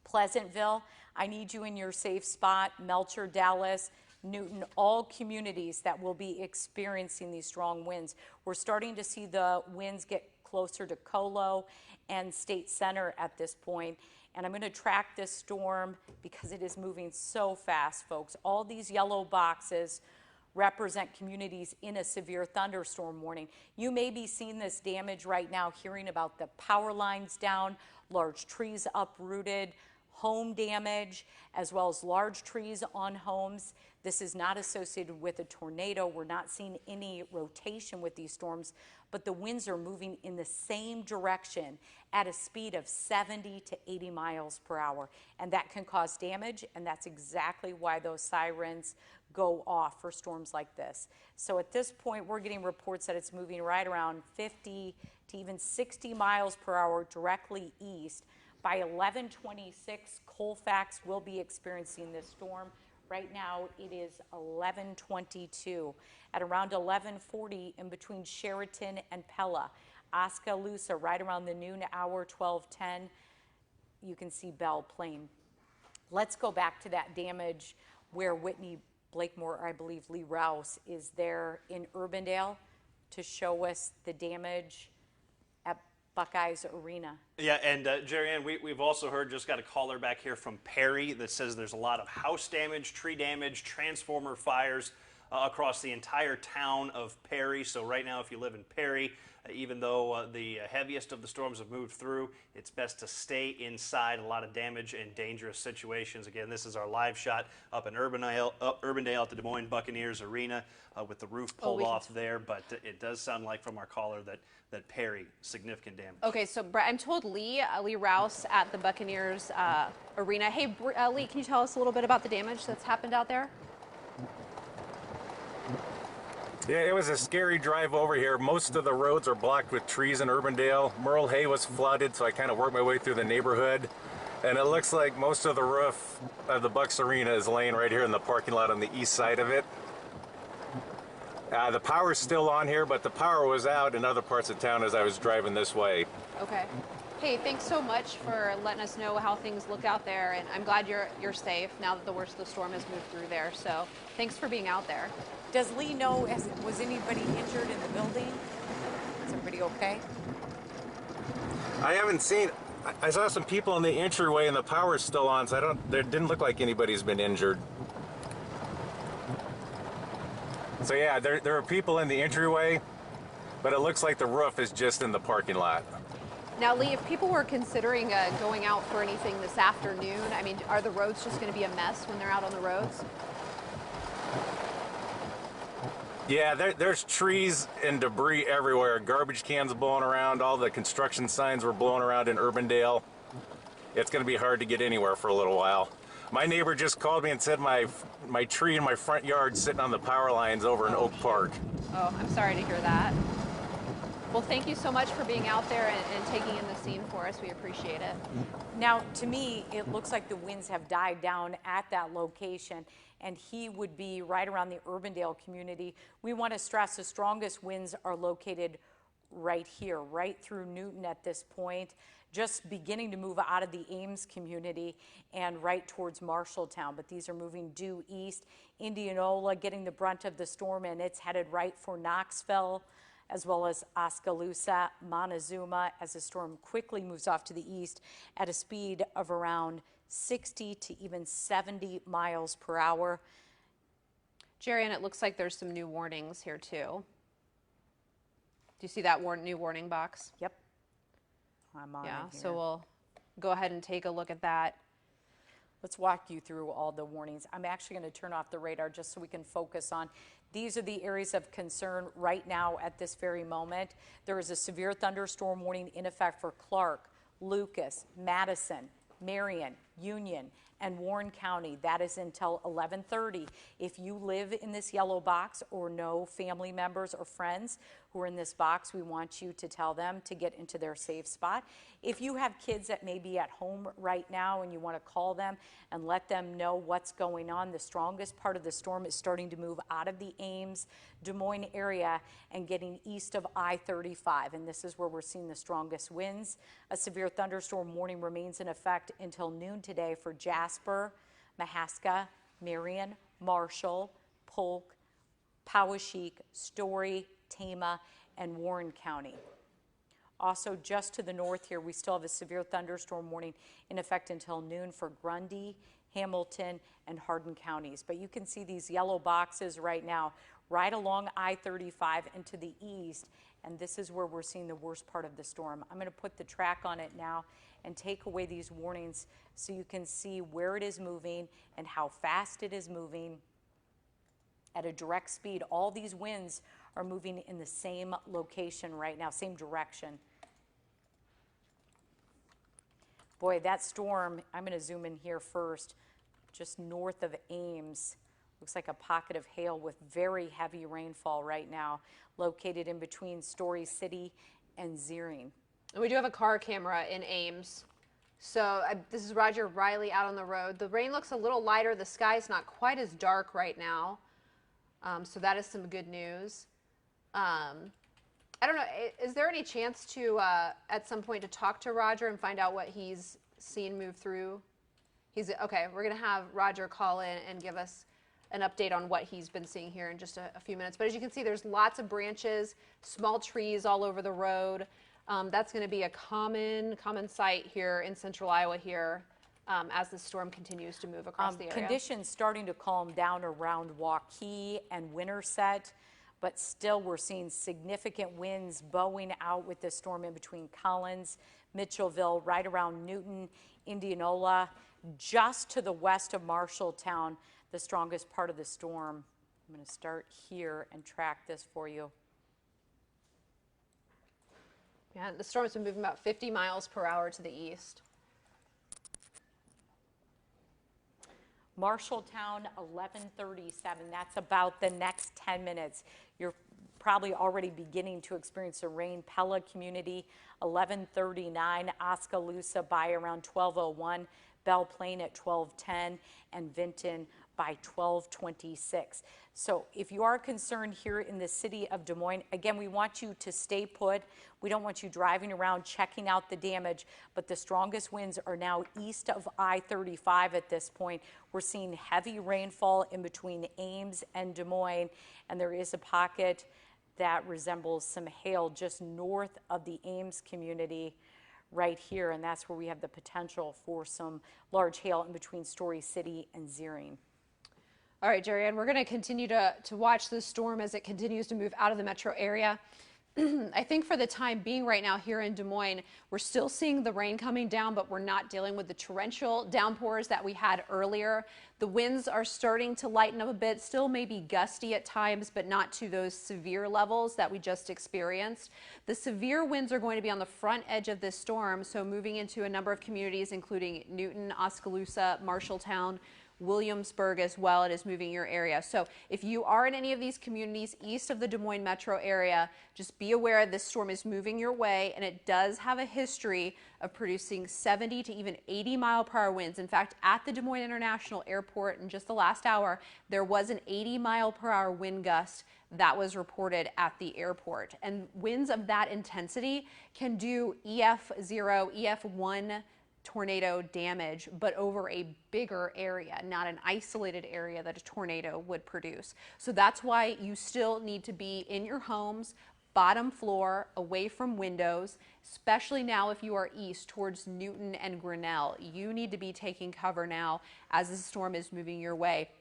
Pleasantville. I need you in your safe spot. Melcher, Dallas, Newton, all communities that will be experiencing these strong winds. We're starting to see the winds get closer to Colo and State Center at this point. And I'm going to track this storm because it is moving so fast, folks. All these yellow boxes represent communities in a severe thunderstorm warning. You may be seeing this damage right now, hearing about the power lines down, large trees uprooted, home damage, as well as large trees on homes. This is not associated with a tornado. We're not seeing any rotation with these storms, but the winds are moving in the same direction at a speed of 70 to 80 miles per hour. And that can cause damage, and that's exactly why those sirens go off for storms like this. So at this point, we're getting reports that it's moving right around 50 to even 60 miles per hour directly east. By 11:26, Colfax will be experiencing this storm. Right now, it is 11:22. At around 11:40, in between Sheraton and Pella, Oskaloosa, right around the noon hour, 12:10, you can see Belle Plaine. Let's go back to that damage where Whitney Blakemore, or I believe Lee Rouse, is there in Urbandale to show us the damage at Buckeyes Arena. Yeah, and Jerry Ann, we've also heard, just got a caller back here from Perry that says there's a lot of house damage, tree damage, transformer fires across the entire town of Perry. So right now, if you live in Perry, even though the heaviest of the storms have moved through, it's best to stay inside. A lot of damage and dangerous situations. Again, this is our live shot up in Urbandale at the Des Moines Buccaneers Arena with the roof pulled off there. But it does sound like from our caller that Perry, significant damage. Okay, so I'm told Lee Rouse at the Buccaneers Arena. Hey, Lee, can you tell us a little bit about the damage that's happened out there? Yeah, it was a scary drive over here. Most of the roads are blocked with trees in Urbandale. Merle Hay was flooded, so I kind of worked my way through the neighborhood. And it looks like most of the roof of the Bucks Arena is laying right here in the parking lot on the east side of it. The power's still on here, but the power was out in other parts of town as I was driving this way. Okay. Hey, thanks so much for letting us know how things look out there, and I'm glad you're safe now that the worst of the storm has moved through there. So thanks for being out there. Does Lee know, was anybody injured in the building? Is everybody okay? I haven't seen, I saw some people in the entryway and the power's still on, so there didn't look like anybody's been injured. So yeah, there are people in the entryway, but it looks like the roof is just in the parking lot. Now, Lee, if people were considering going out for anything this afternoon, I mean, are the roads just going to be a mess when they're out on the roads? Yeah, there's trees and debris everywhere. Garbage cans blowing around. All the construction signs were blowing around in Urbandale. It's going to be hard to get anywhere for a little while. My neighbor just called me and said my tree in my front yard sitting on the power lines over in Oak Park. Oh, I'm sorry to hear that. Well, thank you so much for being out there and taking in the scene for us. We appreciate it. Now, to me, it looks like the winds have died down at that location, and he would be right around the Urbandale community. We want to stress the strongest winds are located right here, right through Newton at this point, just beginning to move out of the Ames community and right towards Marshalltown. But these are moving due east. Indianola getting the brunt of the storm, and it's headed right for Knoxville, as well as Oskaloosa, Montezuma, as the storm quickly moves off to the east at a speed of around 60 to even 70 miles per hour. Jerry, and it looks like there's some new warnings here too. Do you see that new warning box? Yep. I'm on it here. So we'll go ahead and take a look at that. Let's walk you through all the warnings. I'm actually going to turn off the radar just so we can focus on. These are the areas of concern right now at this very moment. There is a severe thunderstorm warning in effect for Clark, Lucas, Madison, Marion, Union, and Warren County. That is until 11:30. If you live in this yellow box or know family members or friends who are in this box, we want you to tell them to get into their safe spot. If you have kids that may be at home right now and you want to call them and let them know what's going on, the strongest part of the storm is starting to move out of the Ames, Des Moines area and getting east of I-35. And this is where we're seeing the strongest winds. A severe thunderstorm warning remains in effect until noon today for Jasper, Mahaska, Marion, Marshall, Polk, Poweshiek, Story, Tama, and Warren County. Also, just to the north here, we still have a severe thunderstorm warning in effect until noon for Grundy, Hamilton, and Hardin counties. But you can see these yellow boxes right now, right along I-35 and to the east, and this is where we're seeing the worst part of the storm. I'm going to put the track on it now and take away these warnings so you can see where it is moving and how fast it is moving at a direct speed. All these winds are moving in the same location right now, same direction. Boy, that storm, I'm going to zoom in here first, just north of Ames. Looks like a pocket of hail with very heavy rainfall right now, located in between Story City and Zering. And we do have a car camera in Ames. So this is Roger Riley out on the road. The rain looks a little lighter. The sky's not quite as dark right now. So that is some good news. I don't know, is there any chance to, at some point, to talk to Roger and find out what he's seen move through? Okay, we're going to have Roger call in and give us an update on what he's been seeing here in just a few minutes. But as you can see, there's lots of branches, small trees all over the road. That's going to be a common sight here in central Iowa here as the storm continues to move across the area. Conditions starting to calm down around Waukee and Winterset, but still we're seeing significant winds bowing out with the storm in between Collins, Mitchellville, right around Newton, Indianola, just to the west of Marshalltown, the strongest part of the storm. I'm going to start here and track this for you. Yeah, the storm has been moving about 50 miles per hour to the east. Marshalltown, 11:37. That's about the next 10 minutes. You're probably already beginning to experience the rain. Pella community, 11:39. Oskaloosa by around 12:01. Belle Plaine at 12:10. And Vinton by 12:26. So if you are concerned here in the city of Des Moines, again, we want you to stay put. We don't want you driving around checking out the damage, but the strongest winds are now east of I-35 at this point. We're seeing heavy rainfall in between Ames and Des Moines, and there is a pocket that resembles some hail just north of the Ames community right here, and that's where we have the potential for some large hail in between Story City and Zering. All right, Jerry, and we're going to continue to watch this storm as it continues to move out of the metro area. I think for the time being right now here in Des Moines, we're still seeing the rain coming down, but we're not dealing with the torrential downpours that we had earlier. The winds are starting to lighten up a bit, still maybe gusty at times, but not to those severe levels that we just experienced. The severe winds are going to be on the front edge of this storm, so moving into a number of communities, including Newton, Oskaloosa, Marshalltown, Williamsburg as well. It is moving your area. So if you are in any of these communities east of the Des Moines metro area, just be aware this storm is moving your way, and it does have a history of producing 70 to even 80-mile-per-hour winds. In fact, at the Des Moines International Airport in just the last hour, there was an 80-mile-per-hour wind gust that was reported at the airport. And winds of that intensity can do EF0, EF1 tornado damage, but over a bigger area, not an isolated area that a tornado would produce. So that's why you still need to be in your homes, bottom floor, away from windows, especially now if you are east towards Newton and Grinnell. You need to be taking cover now as the storm is moving your way.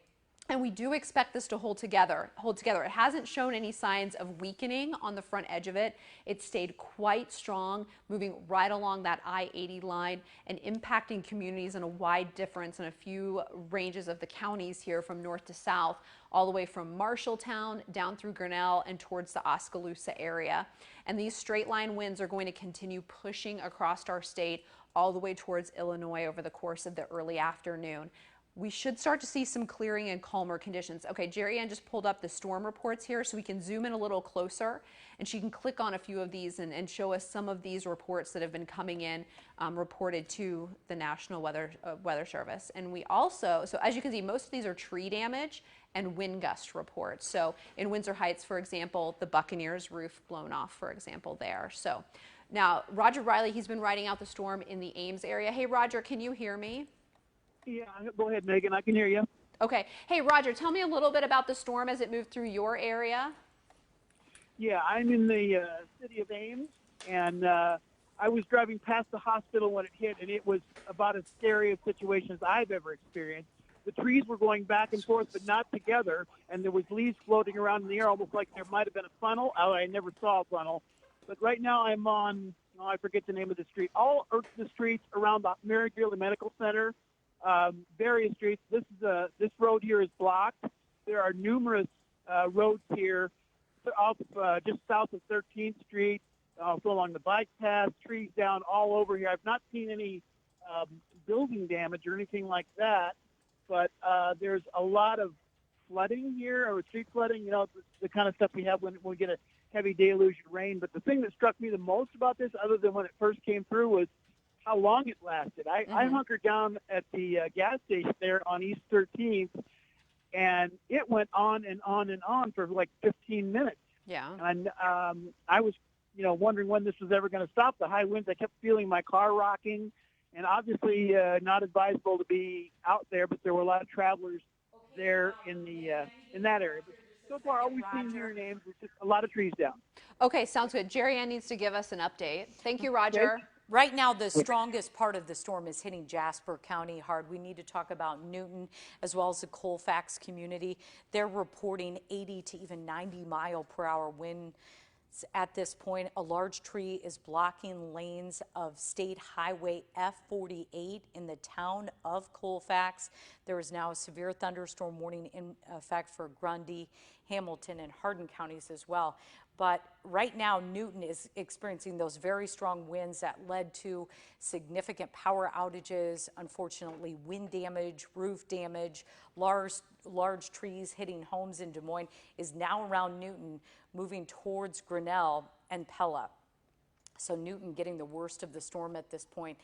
And we do expect this to hold together. It hasn't shown any signs of weakening on the front edge of it. It stayed quite strong, moving right along that I-80 line and impacting communities in a wide difference in a few ranges of the counties here from north to south, all the way from Marshalltown down through Grinnell and towards the Oskaloosa area. And these straight line winds are going to continue pushing across our state all the way towards Illinois over the course of the early afternoon. We should start to see some clearing and calmer conditions. Okay, Jerry Ann just pulled up the storm reports here so we can zoom in a little closer, and she can click on a few of these and show us some of these reports that have been coming in reported to the National Weather Service. And we also, so as you can see, most of these are tree damage and wind gust reports. So in Windsor Heights, for example, the Buccaneers roof blown off, for example, there. So now Roger Riley, he's been riding out the storm in the Ames area. Hey, Roger, can you hear me? Yeah, go ahead, Megan. I can hear you. Okay. Hey, Roger, tell me a little bit about the storm as it moved through your area. Yeah, I'm in the city of Ames, and I was driving past the hospital when it hit, and it was about as scary a situation as I've ever experienced. The trees were going back and forth, but not together, and there was leaves floating around in the air, almost like there might have been a funnel. I never saw a funnel. But right now I'm on, I forget the name of the street, all the streets around the Maryfield Medical Center. Various streets. This road here is blocked. There are numerous roads here off just south of 13th Street, also along the bike path, trees down all over here. I've not seen any building damage or anything like that, but there's a lot of flooding here, or street flooding, the kind of stuff we have when we get a heavy deluge of rain. But the thing that struck me the most about this, other than when it first came through, was how long it lasted. I hunkered down at the gas station there on East 13th, and it went on and on and on for like 15 minutes. Yeah. And I was, wondering when this was ever going to stop. The high winds, I kept feeling my car rocking, and obviously not advisable to be out there, but there were a lot of travelers there in that area. But so far, all we've seen here in Ames is just a lot of trees down. Okay, sounds good. Jerry Ann needs to give us an update. Thank you, Roger. Okay. Right now, the strongest part of the storm is hitting Jasper County hard. We need to talk about Newton as well as the Colfax community. They're reporting 80 to even 90-mile-per-hour winds at this point. A large tree is blocking lanes of State Highway F48 in the town of Colfax. There is now a severe thunderstorm warning in effect for Grundy, Hamilton, and Hardin counties as well. But right now, Newton is experiencing those very strong winds that led to significant power outages, unfortunately, wind damage, roof damage, large trees hitting homes in Des Moines is now around Newton, moving towards Grinnell and Pella. So Newton getting the worst of the storm at this point.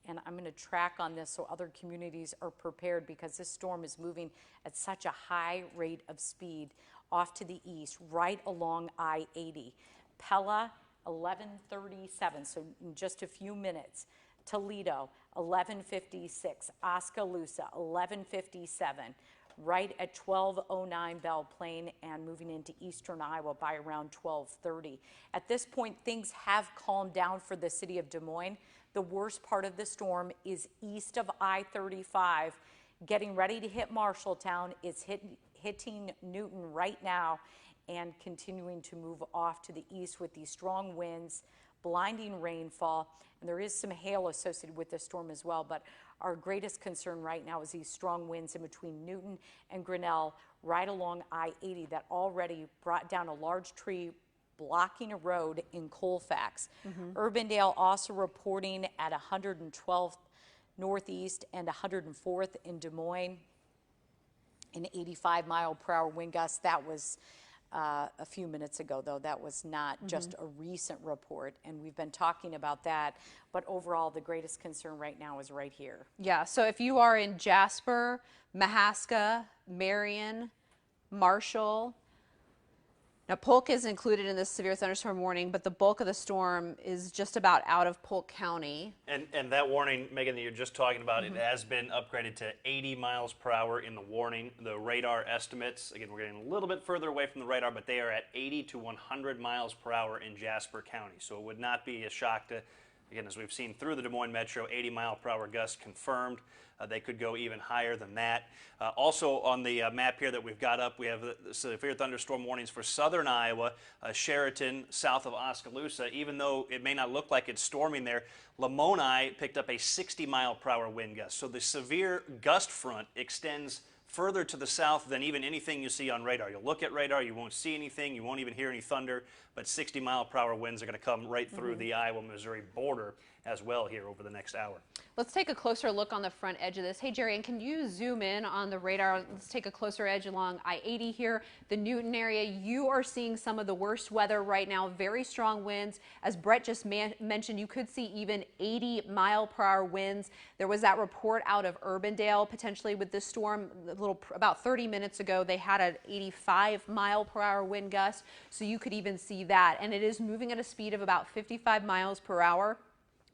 And I'm going to track on this so other communities are prepared, because this storm is moving at such a high rate of speed off to the east, right along I-80. Pella, 11:37, so in just a few minutes. Toledo, 11:56. Oskaloosa, 11:57. Right at 12:09 Belle Plaine, and moving into eastern Iowa by around 12:30. At this point, things have calmed down for the city of Des Moines. The worst part of the storm is east of I-35, getting ready to hit Marshalltown. It's hitting Newton right now and continuing to move off to the east with these strong winds, blinding rainfall, and there is some hail associated with this storm as well. But our greatest concern right now is these strong winds in between Newton and Grinnell, right along I-80, that already brought down a large tree blocking a road in Colfax. Urbandale also reporting at 112th Northeast and 104th in Des Moines, an 85-mile-per-hour wind gust. That was a few minutes ago, though. That was not just a recent report, and we've been talking about that. But overall, the greatest concern right now is right here. Yeah, so if you are in Jasper, Mahaska, Marion, Marshall, now Polk is included in this severe thunderstorm warning, but the bulk of the storm is just about out of Polk County. And that warning, Megan, that you're just talking about, it has been upgraded to 80 miles per hour in the warning. The radar estimates, again, we're getting a little bit further away from the radar, but they are at 80 to 100 miles per hour in Jasper County. So it would not be a shock to Again, as we've seen through the Des Moines metro, 80-mile-per-hour gusts confirmed. They could go even higher than that. Also on the map here that we've got up, we have the severe thunderstorm warnings for southern Iowa, Sheraton, south of Oskaloosa. Even though it may not look like it's storming there, Lamoni picked up a 60-mile-per-hour wind gust. So the severe gust front extends further to the south than even anything you see on radar. You'll look at radar, you won't see anything, you won't even hear any thunder, but 60-mile-per-hour winds are going to come right through the Iowa-Missouri border as well here over the next hour. Let's take a closer look on the front edge of this. Hey, Jerry, and can you zoom in on the radar? Let's take a closer edge along I-80 here, the Newton area. You are seeing some of the worst weather right now, very strong winds. As Brett just mentioned, you could see even 80-mile-per-hour winds. There was that report out of Urbandale, potentially with this storm, about 30 minutes ago. They had an 85-mile-per-hour wind gust, so you could even see that. And it is moving at a speed of about 55 miles per hour.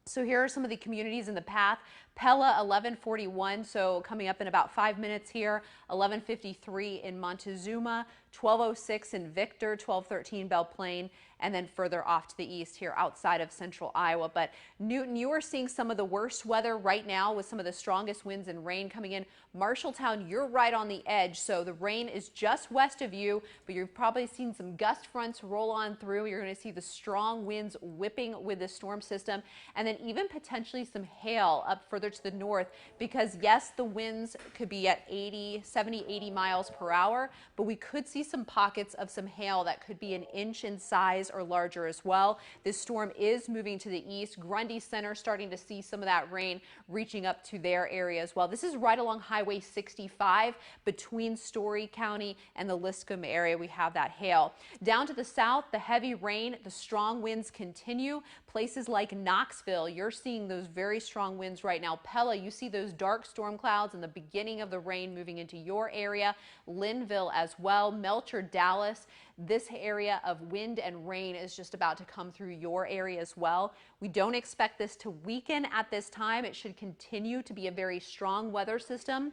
So here are some of the communities in the path. Pella, 1141, so coming up in about 5 minutes here. 1153 in Montezuma, 1206 in Victor, 1213 Belle Plaine, and then further off to the east here outside of central Iowa. But Newton, you are seeing some of the worst weather right now with some of the strongest winds and rain coming in. Marshalltown, you're right on the edge, so the rain is just west of you, but you've probably seen some gust fronts roll on through. You're going to see the strong winds whipping with the storm system, and then even potentially some hail up further to the north, because yes, the winds could be at 70, 80 miles per hour, but we could see some pockets of some hail that could be an inch in size or larger as well. This storm is moving to the east. Grundy Center starting to see some of that rain reaching up to their area as well. This is right along Highway 65 between Story County and the Liscombe area. We have that hail. Down to the south, the heavy rain, the strong winds continue. Places like Knoxville, you're seeing those very strong winds right now. Pella, you see those dark storm clouds and the beginning of the rain moving into your area. Linville as well. Melcher, Dallas, this area of wind and rain is just about to come through your area as well. We don't expect this to weaken at this time. It should continue to be a very strong weather system.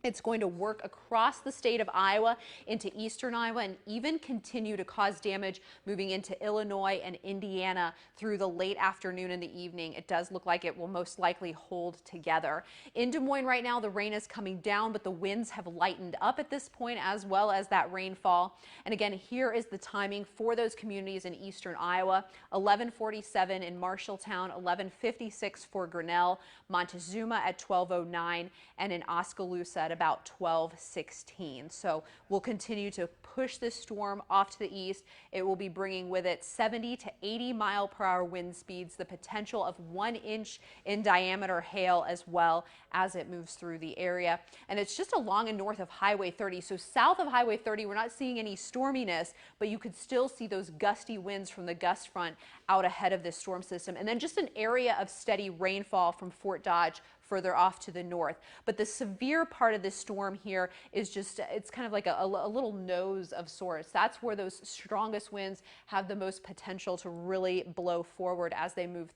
It's going to work across the state of Iowa into eastern Iowa and even continue to cause damage moving into Illinois and Indiana through the late afternoon and the evening. It does look like it will most likely hold together. In Des Moines right now, the rain is coming down, but the winds have lightened up at this point as well as that rainfall. And again, here is the timing for those communities in eastern Iowa. 1147 in Marshalltown, 1156 for Grinnell, Montezuma at 1209, and in Oskaloosa at about 1216. So we'll continue to push this storm off to the east. It will be bringing with it 70 to 80 mile per hour wind speeds, the potential of 1 inch in diameter hail as well as it moves through the area. And it's just along and north of Highway 30. So south of Highway 30, we're not seeing any storminess, but you could still see those gusty winds from the gust front out ahead of this storm system. And then just an area of steady rainfall from Fort Dodge further off to the north. But the severe part of this storm here is just, it's kind of like a little nose of sorts. That's where those strongest winds have the most potential to really blow forward as they move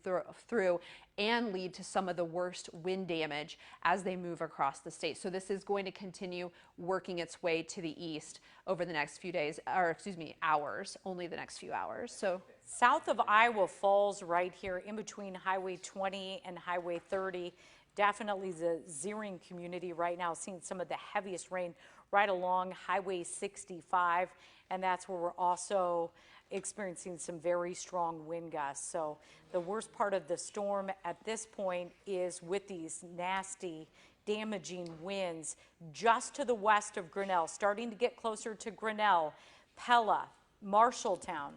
through and lead to some of the worst wind damage as they move across the state. So this is going to continue working its way to the east over the next few days, or excuse me, hours, only the next few hours. So south of Iowa falls right here in between Highway 20 and Highway 30. Definitely the Zeering community right now seeing some of the heaviest rain right along Highway 65, and that's where we're also experiencing some very strong wind gusts. So the worst part of the storm at this point is with these nasty, damaging winds just to the west of Grinnell, starting to get closer to Grinnell, Pella, Marshalltown.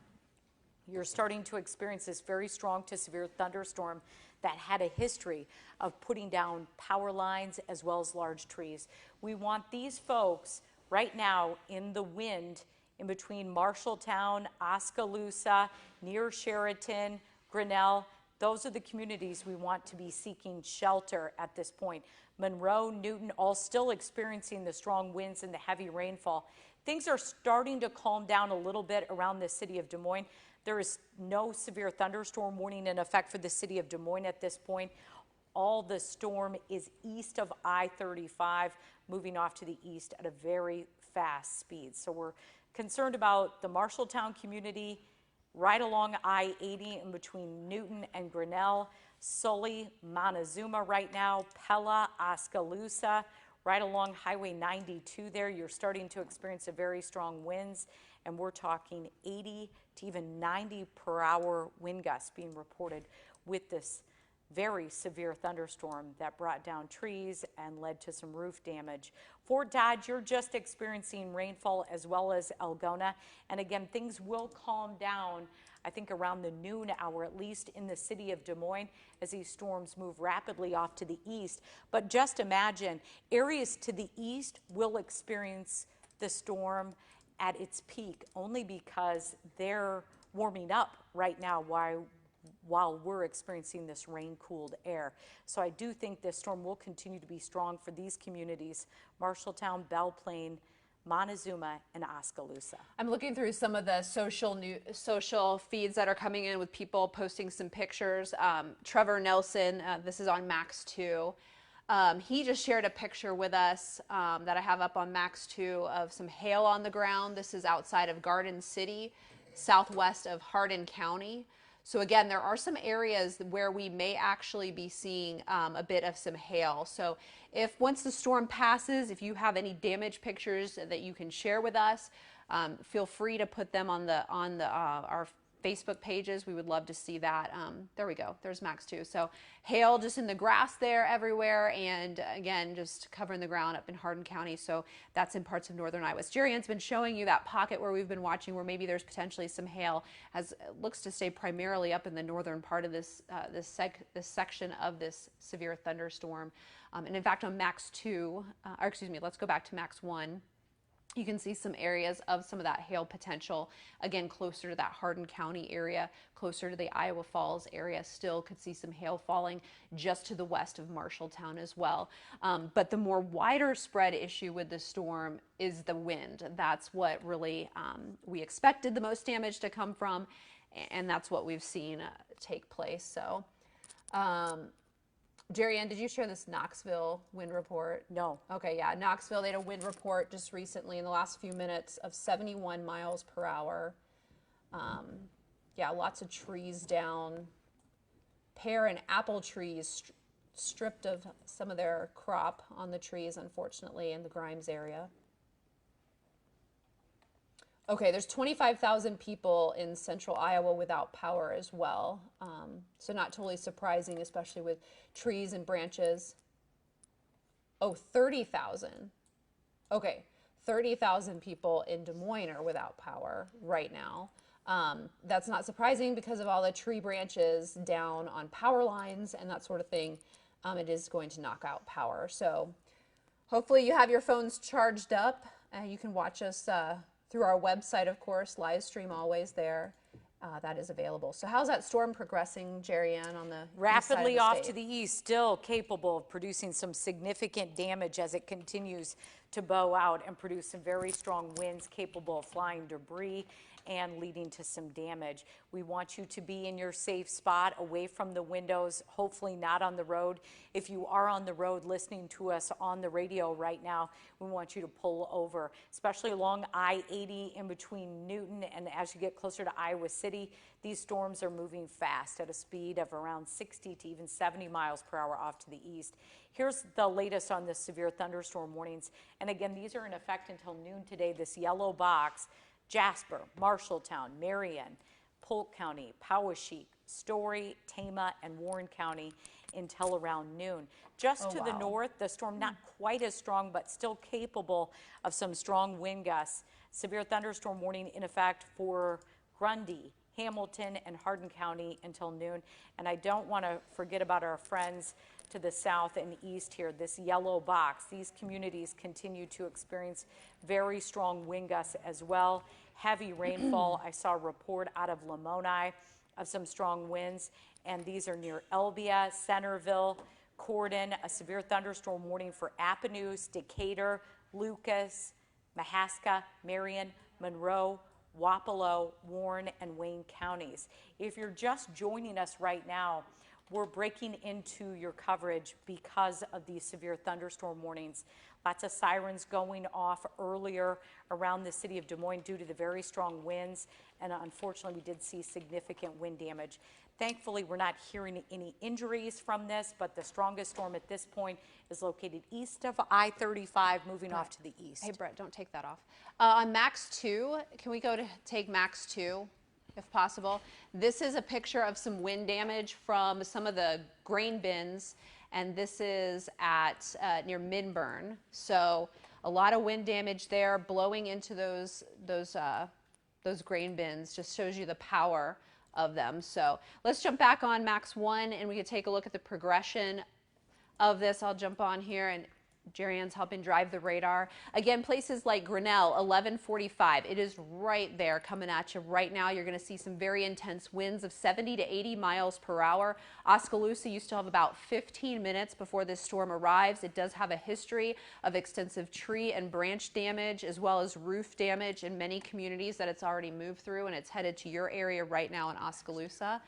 You're starting to experience this very strong to severe thunderstorm that had a history of putting down power lines as well as large trees. We want these folks right now in the wind in between Marshalltown, Oskaloosa, near Sheraton, Grinnell. Those are the communities we want to be seeking shelter at this point. Monroe, Newton, all still experiencing the strong winds and the heavy rainfall. Things are starting to calm down a little bit around the city of Des Moines. There is no severe thunderstorm warning in effect for the city of Des Moines at this point. All the storm is east of I-35, moving off to the east at a very fast speed. So we're concerned about the Marshalltown community, right along I-80 in between Newton and Grinnell, Sully, Montezuma right now, Pella, Oskaloosa, right along Highway 92 there. You're starting to experience a very strong winds, and we're talking 80 to even 90 per hour wind gusts being reported with this very severe thunderstorm that brought down trees and led to some roof damage. Fort Dodge, you're just experiencing rainfall as well as Algona. And again, things will calm down, I think, around the noon hour, at least in the city of Des Moines, as these storms move rapidly off to the east. But just imagine, areas to the east will experience the storm at its peak only because they're warming up right now while we're experiencing this rain-cooled air. So I do think this storm will continue to be strong for these communities, Marshalltown, Belle Plaine, Montezuma, and Oskaloosa. I'm looking through some of the social feeds that are coming in with people posting some pictures. Trevor Nelson, this is on Max 2. He just shared a picture with us that I have up on Max 2 of some hail on the ground. This is outside of Garden City, southwest of Hardin County. So again, there are some areas where we may actually be seeing a bit of some hail. So if once the storm passes, if you have any damage pictures that you can share with us, feel free to put them on our Facebook pages. We would love to see that. There we go. There's Max 2. So hail just in the grass there everywhere, and again, just covering the ground up in Hardin County. So that's in parts of northern Iowa. Jerry Ann's been showing you that pocket where we've been watching where maybe there's potentially some hail, as it looks to stay primarily up in the northern part of this section of this severe thunderstorm. And in fact, on Max 2, or excuse me, let's go back to Max 1. You can see some areas of some of that hail potential, again, closer to that Hardin County area, closer to the Iowa Falls area. Still could see some hail falling just to the west of Marshalltown as well. But the more wider spread issue with the storm is the wind. That's what really we expected the most damage to come from, and that's what we've seen take place. So, Jerry Ann, did you share this Knoxville wind report? No. Okay, yeah, Knoxville, they had a wind report just recently in the last few minutes of 71 miles per hour. Yeah, lots of trees down. Pear and apple trees stripped of some of their crop on the trees, unfortunately, in the Grimes area. Okay, there's 25,000 people in central Iowa without power as well. So not totally surprising, especially with trees and branches. Oh, 30,000. Okay, 30,000 people in Des Moines are without power right now. That's not surprising because of all the tree branches down on power lines and that sort of thing. It is going to knock out power. So hopefully you have your phones charged up. You can watch us through our website, of course, live stream always there. That is available. So how's that storm progressing, Jerry Ann, on the rapidly east side of the off state? to the east, still capable of producing some significant damage as it continues to bow out and produce some very strong winds capable of flying debris and leading to some damage. We want you to be in your safe spot, away from the windows, hopefully not on the road. If you are on the road listening to us on the radio right now, we want you to pull over, especially along I-80 in between Newton and as you get closer to Iowa City. These storms are moving fast at a speed of around 60 to even 70 miles per hour off to the east. Here's the latest on the severe thunderstorm warnings. And again, these are in effect until noon today. This yellow box: Jasper, Marshalltown, Marion, Polk County, Poweshiek, Story, Tama, and Warren County until around noon. Just to the north, the storm not quite as strong, but still capable of some strong wind gusts. Severe thunderstorm warning in effect for Grundy, Hamilton, and Hardin County until noon. And I don't want to forget about our friends to the south and east here, this yellow box. These communities continue to experience very strong wind gusts as well. Heavy rainfall. I saw a report out of Lamoni of some strong winds, and these are near Elbia, Centerville, Cordon. A severe thunderstorm warning for Appanoose, Decatur, Lucas, Mahaska, Marion, Monroe, Wapello, Warren, and Wayne counties. If you're just joining us right now, We're breaking into your coverage because of these severe thunderstorm warnings. Lots of sirens going off earlier around the city of Des Moines due to the very strong winds, and unfortunately we did see significant wind damage. Thankfully, we're not hearing any injuries from this, but the strongest storm at this point is located east of I-35, moving off to the east. Hey, Brett, don't take that off. On Max 2, can we go to take Max 2, if possible? This is a picture of some wind damage from some of the grain bins, and this is at near Minburn. So a lot of wind damage there, blowing into those grain bins. Just shows you the power of them. So let's jump back on Max 1 and we can take a look at the progression of this. I'll jump on here, and Jerry-Ann's helping drive the radar. Again, places like Grinnell, 1145. It is right there coming at you right now. You're going to see some very intense winds of 70 to 80 miles per hour. Oskaloosa used to have about 15 minutes before this storm arrives. It does have a history of extensive tree and branch damage, as well as roof damage in many communities that it's already moved through, and it's headed to your area right now in Oskaloosa.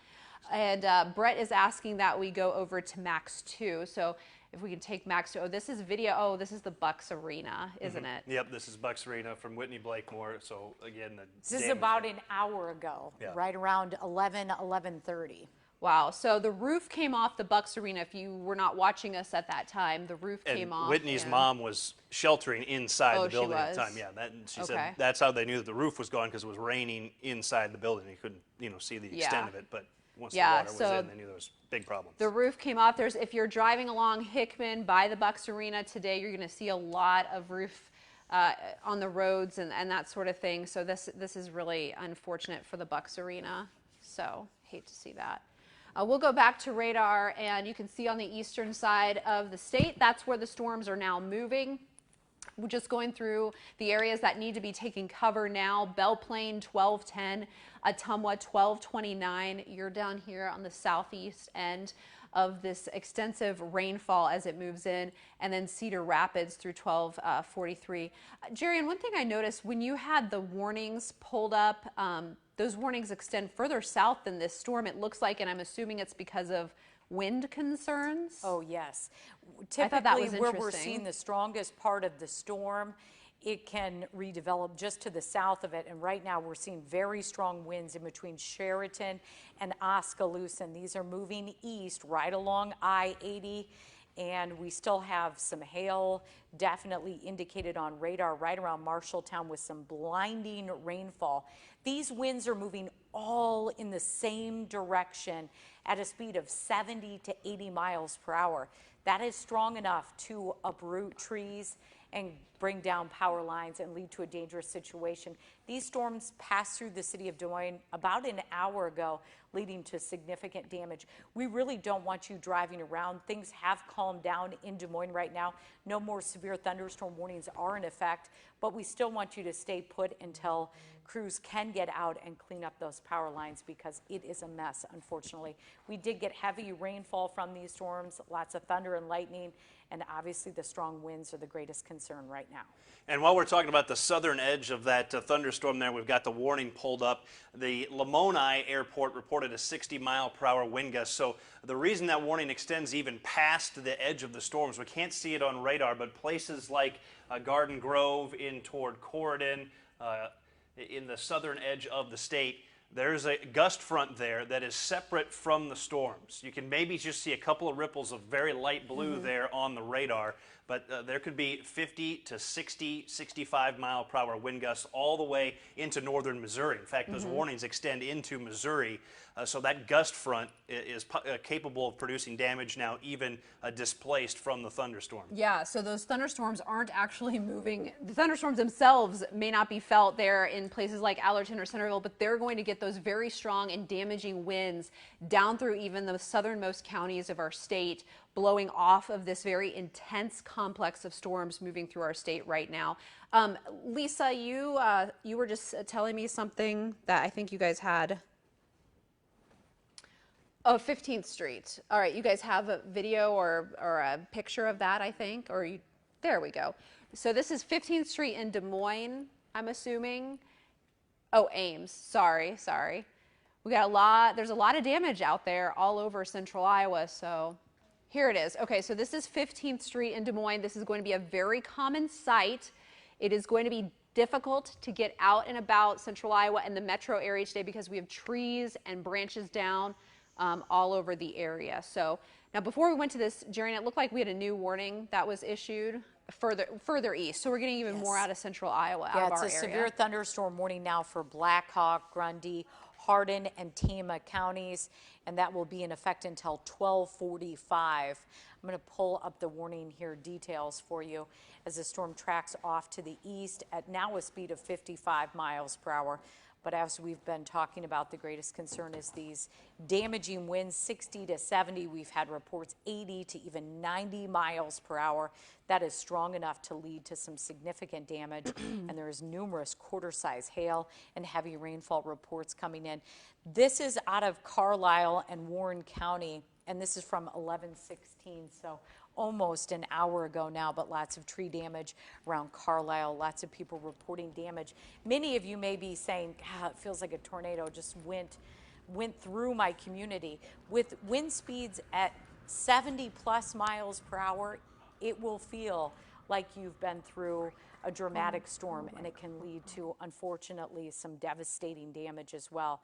And Brett is asking that we go over to Max 2. So if we can take Max 2. Oh, this is video. Oh, this is the Bucks Arena, isn't it? Yep, this is Bucks Arena from Whitney Blakemore. So again, this is about an hour ago, right around 11:30. Wow. So the roof came off the Bucks Arena. If you were not watching us at that time, the roof came off. Whitney's mom was sheltering inside the building at the time. Yeah, she said that's how they knew that the roof was gone, because it was raining inside the building. You couldn't, see the extent of it, but once the water was in, they knew there was big problems. The roof came off. If you're driving along Hickman by the Bucks Arena today, you're going to see a lot of roof on the roads and that sort of thing. So this is really unfortunate for the Bucks Arena. So hate to see that. We'll go back to radar, and you can see on the eastern side of the state, that's where the storms are now moving. We're just going through the areas that need to be taking cover now. Belle Plaine, 1210. Ottumwa, 1229. You're down here on the southeast end of this extensive rainfall as it moves in, and then Cedar Rapids through 1243. Jerry, and one thing I noticed when you had the warnings pulled up, those warnings extend further south than this storm, it looks like, and I'm assuming it's because of wind concerns? Oh, yes. Typically, where we're seeing the strongest part of the storm, it can redevelop just to the south of it. And right now, we're seeing very strong winds in between Sheraton and Oskaloosa. And these are moving east right along I-80. And we still have some hail definitely indicated on radar right around Marshalltown with some blinding rainfall. These winds are moving all in the same direction at a speed of 70 to 80 miles per hour. That is strong enough to uproot trees and bring down power lines and lead to a dangerous situation. These storms passed through the city of Des Moines about an hour ago, leading to significant damage. We really don't want you driving around. Things have calmed down in Des Moines right now. No more severe thunderstorm warnings are in effect, but we still want you to stay put until crews can get out and clean up those power lines, because it is a mess, unfortunately. We did get heavy rainfall from these storms, lots of thunder and lightning, and obviously the strong winds are the greatest concern right now. And while we're talking about the southern edge of that thunderstorm there, we've got the warning pulled up. The Lamoni Airport reported a 60-mile-per-hour wind gust. So the reason that warning extends even past the edge of the storms, we can't see it on radar, but places like Garden Grove in toward Corydon, in the southern edge of the state, there's a gust front there that is separate from the storms. You can maybe just see a couple of ripples of very light blue there on the radar, but there could be 50 to 60, 65-mile-per-hour wind gusts all the way into northern Missouri. In fact, those warnings extend into Missouri, so that gust front is capable of producing damage now, even displaced from the thunderstorm. Yeah, so those thunderstorms aren't actually moving. The thunderstorms themselves may not be felt there in places like Allerton or Centerville, but they're going to get those very strong and damaging winds down through even the southernmost counties of our state, blowing off of this very intense complex of storms moving through our state right now. Lisa, you were just telling me something that I think you guys had. Oh, 15th Street. All right, you guys have a video or a picture of that, I think, there we go. So this is 15th Street in Des Moines, I'm assuming. Oh, Ames, sorry. We got there's a lot of damage out there all over central Iowa, so here it is. Okay, so this is 15th Street in Des Moines. This is going to be a very common sight. It is going to be difficult to get out and about central Iowa and the metro area today because we have trees and branches down all over the area. So now before we went to this, Jerry, it looked like we had a new warning that was issued further east. So we're getting even more out of central Iowa, out of our area. It's a severe thunderstorm warning now for Black Hawk, Grundy, Hardin, and Tama counties, and that will be in effect until 12:45. I'm going to pull up the warning here details for you as the storm tracks off to the east at now a speed of 55 miles per hour. But as we've been talking about, the greatest concern is these damaging winds, 60 to 70. We've had reports 80 to even 90 miles per hour. That is strong enough to lead to some significant damage. And there is numerous quarter-size hail and heavy rainfall reports coming in. This is out of Carlisle and Warren County, and this is from 11:16. So almost an hour ago now, but lots of tree damage around Carlisle, lots of people reporting damage. Many of you may be saying, God, it feels like a tornado just went through my community. With wind speeds at 70 plus miles per hour, it will feel like you've been through a dramatic storm, and it can lead to, unfortunately, some devastating damage as well.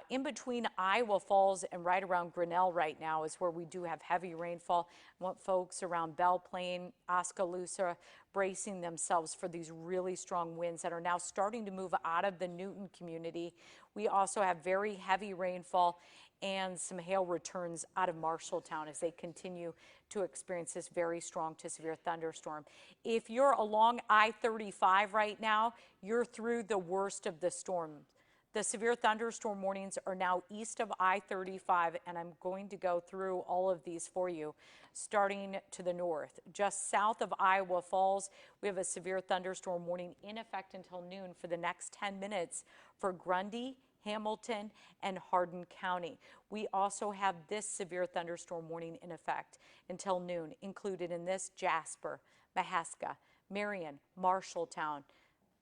In between Iowa Falls and right around Grinnell right now is where we do have heavy rainfall. I want folks around Belle Plaine, Oskaloosa bracing themselves for these really strong winds that are now starting to move out of the Newton community. We also have very heavy rainfall and some hail returns out of Marshalltown as they continue to experience this very strong to severe thunderstorm. If you're along I-35 right now, you're through the worst of the storm. The severe thunderstorm warnings are now east of I-35, and I'm going to go through all of these for you, starting to the north. Just south of Iowa Falls, we have a severe thunderstorm warning in effect until noon for the next 10 minutes for Grundy, Hamilton, and Hardin County. We also have this severe thunderstorm warning in effect until noon, included in this Jasper, Mahaska, Marion, Marshalltown,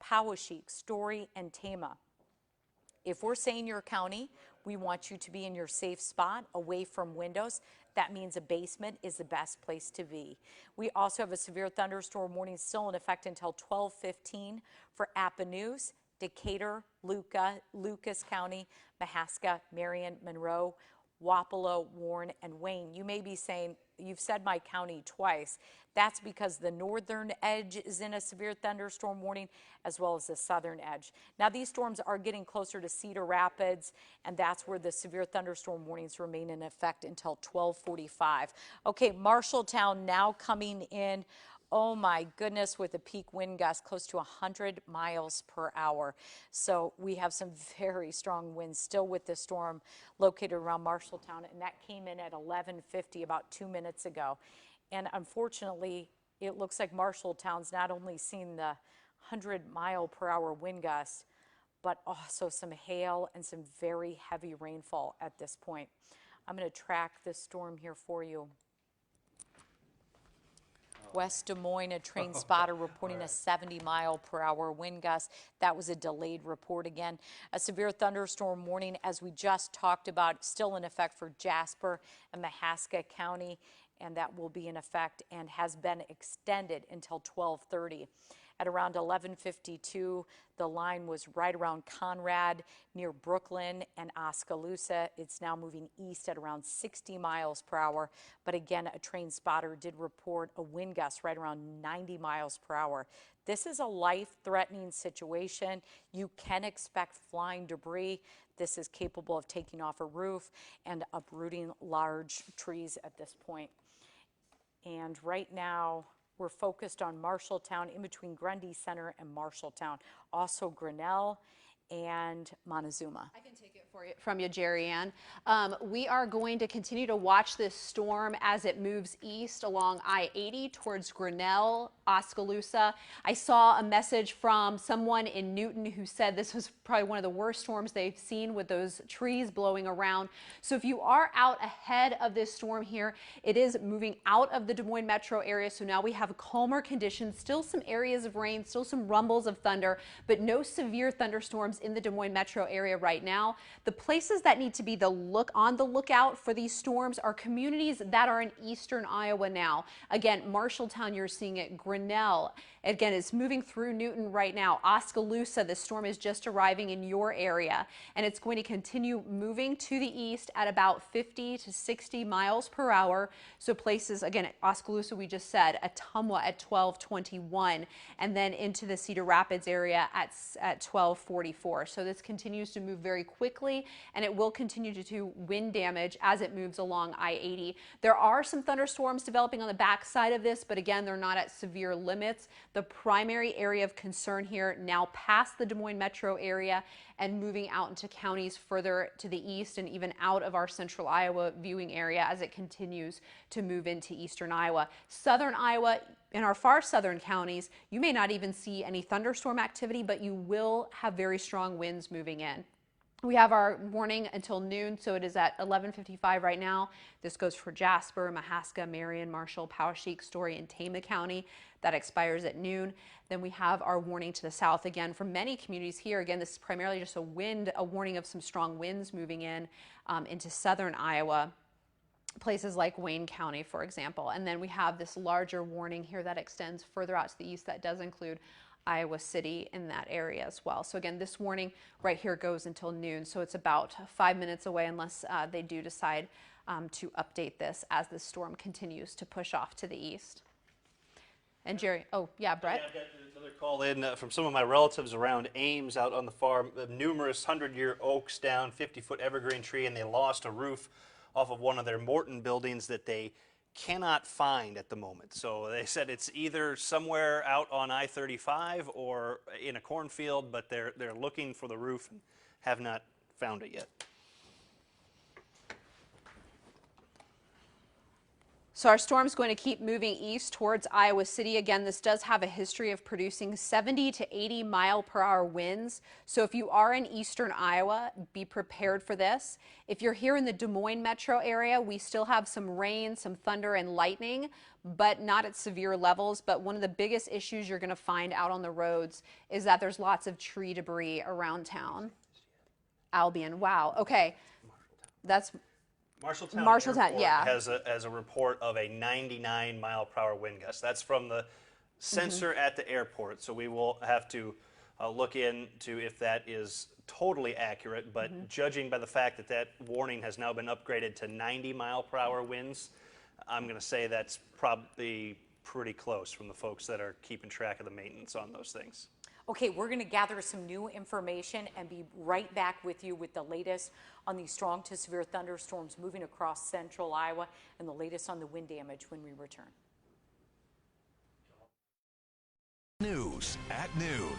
Poweshiek, Story, and Tama. If we're saying your county, we want you to be in your safe spot, away from windows. That means a basement is the best place to be. We also have a severe thunderstorm warning still in effect until 12:15 for Appanoose, Decatur, Lucas County, Mahaska, Marion, Monroe, Wapello, Warren, and Wayne. You may be saying, you've said my county twice. That's because the northern edge is in a severe thunderstorm warning as well as the southern edge. Now these storms are getting closer to Cedar Rapids, and that's where the severe thunderstorm warnings remain in effect until 12:45. Okay, Marshalltown now coming in. Oh my goodness, with a peak wind gust close to 100 miles per hour. So we have some very strong winds still with this storm located around Marshalltown, and that came in at 11:50 about 2 minutes ago. And unfortunately, it looks like Marshalltown's not only seen the 100-mile-per-hour wind gusts, but also some hail and some very heavy rainfall at this point. I'm going to track this storm here for you. West Des Moines, a train spotter reporting a 70-mile-per-hour wind gust. That was a delayed report again. A severe thunderstorm warning, as we just talked about, still in effect for Jasper and Mahaska County, and that will be in effect and has been extended until 12:30. At around 11:52, the line was right around Conrad near Brooklyn and Oskaloosa. It's now moving east at around 60 miles per hour. But again, a train spotter did report a wind gust right around 90 miles per hour. This is a life-threatening situation. You can expect flying debris. This is capable of taking off a roof and uprooting large trees at this point. And right now, we're focused on Marshalltown, in between Grundy Center and Marshalltown. Also Grinnell and Montezuma. I can take it from you, Jerry Ann. We are going to continue to watch this storm as it moves east along I-80 towards Grinnell, Oskaloosa. I saw a message from someone in Newton who said this was probably one of the worst storms they've seen with those trees blowing around. So if you are out ahead of this storm here, it is moving out of the Des Moines metro area. So now we have calmer conditions, still some areas of rain, still some rumbles of thunder, but no severe thunderstorms storms in the Des Moines metro area right now. The places that need to be on the lookout for these storms are communities that are in eastern Iowa now. Again, Marshalltown, you're seeing it. Grinnell, again, it's moving through Newton right now. Oskaloosa, the storm is just arriving in your area, and it's going to continue moving to the east at about 50 to 60 miles per hour. So places, again, Oskaloosa, we just said, Tama at 12:21, and then into the Cedar Rapids area at 12:44. So this continues to move very quickly, and it will continue to do wind damage as it moves along I-80. There are some thunderstorms developing on the backside of this, but again, they're not at severe limits. The primary area of concern here now past the Des Moines metro area and moving out into counties further to the east and even out of our central Iowa viewing area as it continues to move into eastern Iowa. Southern Iowa, in our far southern counties, you may not even see any thunderstorm activity, but you will have very strong winds moving in. We have our warning until noon, so it is at 11:55 right now. This goes for Jasper, Mahaska, Marion, Marshall, Poweshiek, Story, and Tama County. That expires at noon. Then we have our warning to the south again for many communities here. Again, this is primarily just a warning of some strong winds moving in into southern Iowa. Places like Wayne County, for example. And then we have this larger warning here that extends further out to the east that does include Iowa City in that area as well. So again, this warning right here goes until noon. So it's about 5 minutes away unless they do decide to update this as the storm continues to push off to the east. And Jerry, oh yeah, Brett? Yeah, I've got another call in from some of my relatives around Ames out on the farm. Numerous 100-year oaks down, 50-foot evergreen tree, and they lost a roof off of one of their Morton buildings that they cannot find at the moment. So they said it's either somewhere out on I-35 or in a cornfield, but they're looking for the roof and have not found it yet. So our storm's going to keep moving east towards Iowa City. Again, this does have a history of producing 70 to 80 mile per hour winds. So if you are in eastern Iowa, be prepared for this. If you're here in the Des Moines metro area, we still have some rain, some thunder and lightning, but not at severe levels. But one of the biggest issues you're going to find out on the roads is that there's lots of tree debris around town. Albion, wow. Okay, that's Marshalltown Airport yeah. has a report of a 99 mile per hour wind gust. That's from the sensor at the airport. So we will have to look into if that is totally accurate. But judging by the fact that that warning has now been upgraded to 90 mile per hour winds, I'm going to say that's probably pretty close from the folks that are keeping track of the maintenance on those things. Okay, we're going to gather some new information and be right back with you with the latest on these strong to severe thunderstorms moving across central Iowa and the latest on the wind damage when we return. News at noon.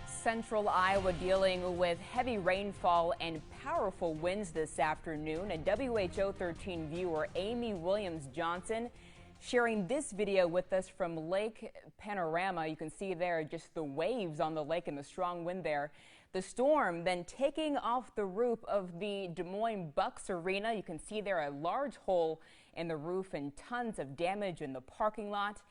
Central Iowa dealing with heavy rainfall and powerful winds this afternoon. A WHO 13 viewer, Amy Williams Johnson, sharing this video with us from Lake Panorama. You can see there just the waves on the lake and the strong wind there. The storm then taking off the roof of the Des Moines Bucks Arena. You can see there a large hole in the roof and tons of damage in the parking lot.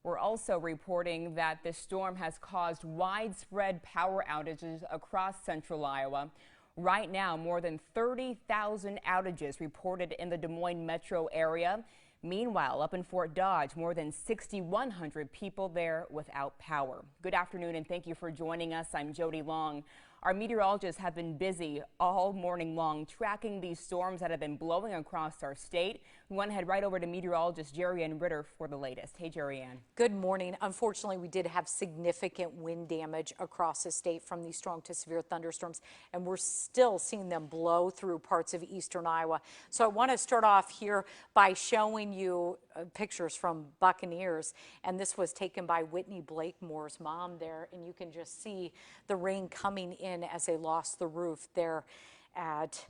We're also reporting that this storm has caused widespread power outages across central Iowa. Right now, more than 30,000 outages reported in the Des Moines metro area. Meanwhile, up in Fort Dodge, more than 6,100 people there without power. Good afternoon and thank you for joining us. I'm Jody Long. Our meteorologists have been busy all morning long tracking these storms that have been blowing across our state. We want to head right over to meteorologist Jerry Ann Ritter for the latest. Hey, Jerry Ann. Good morning. Unfortunately, we did have significant wind damage across the state from these strong to severe thunderstorms, and we're still seeing them blow through parts of eastern Iowa. So I want to start off here by showing you pictures from Buccaneers, and this was taken by Whitney Blakemore's mom there, and you can just see the rain coming in as they lost the roof there at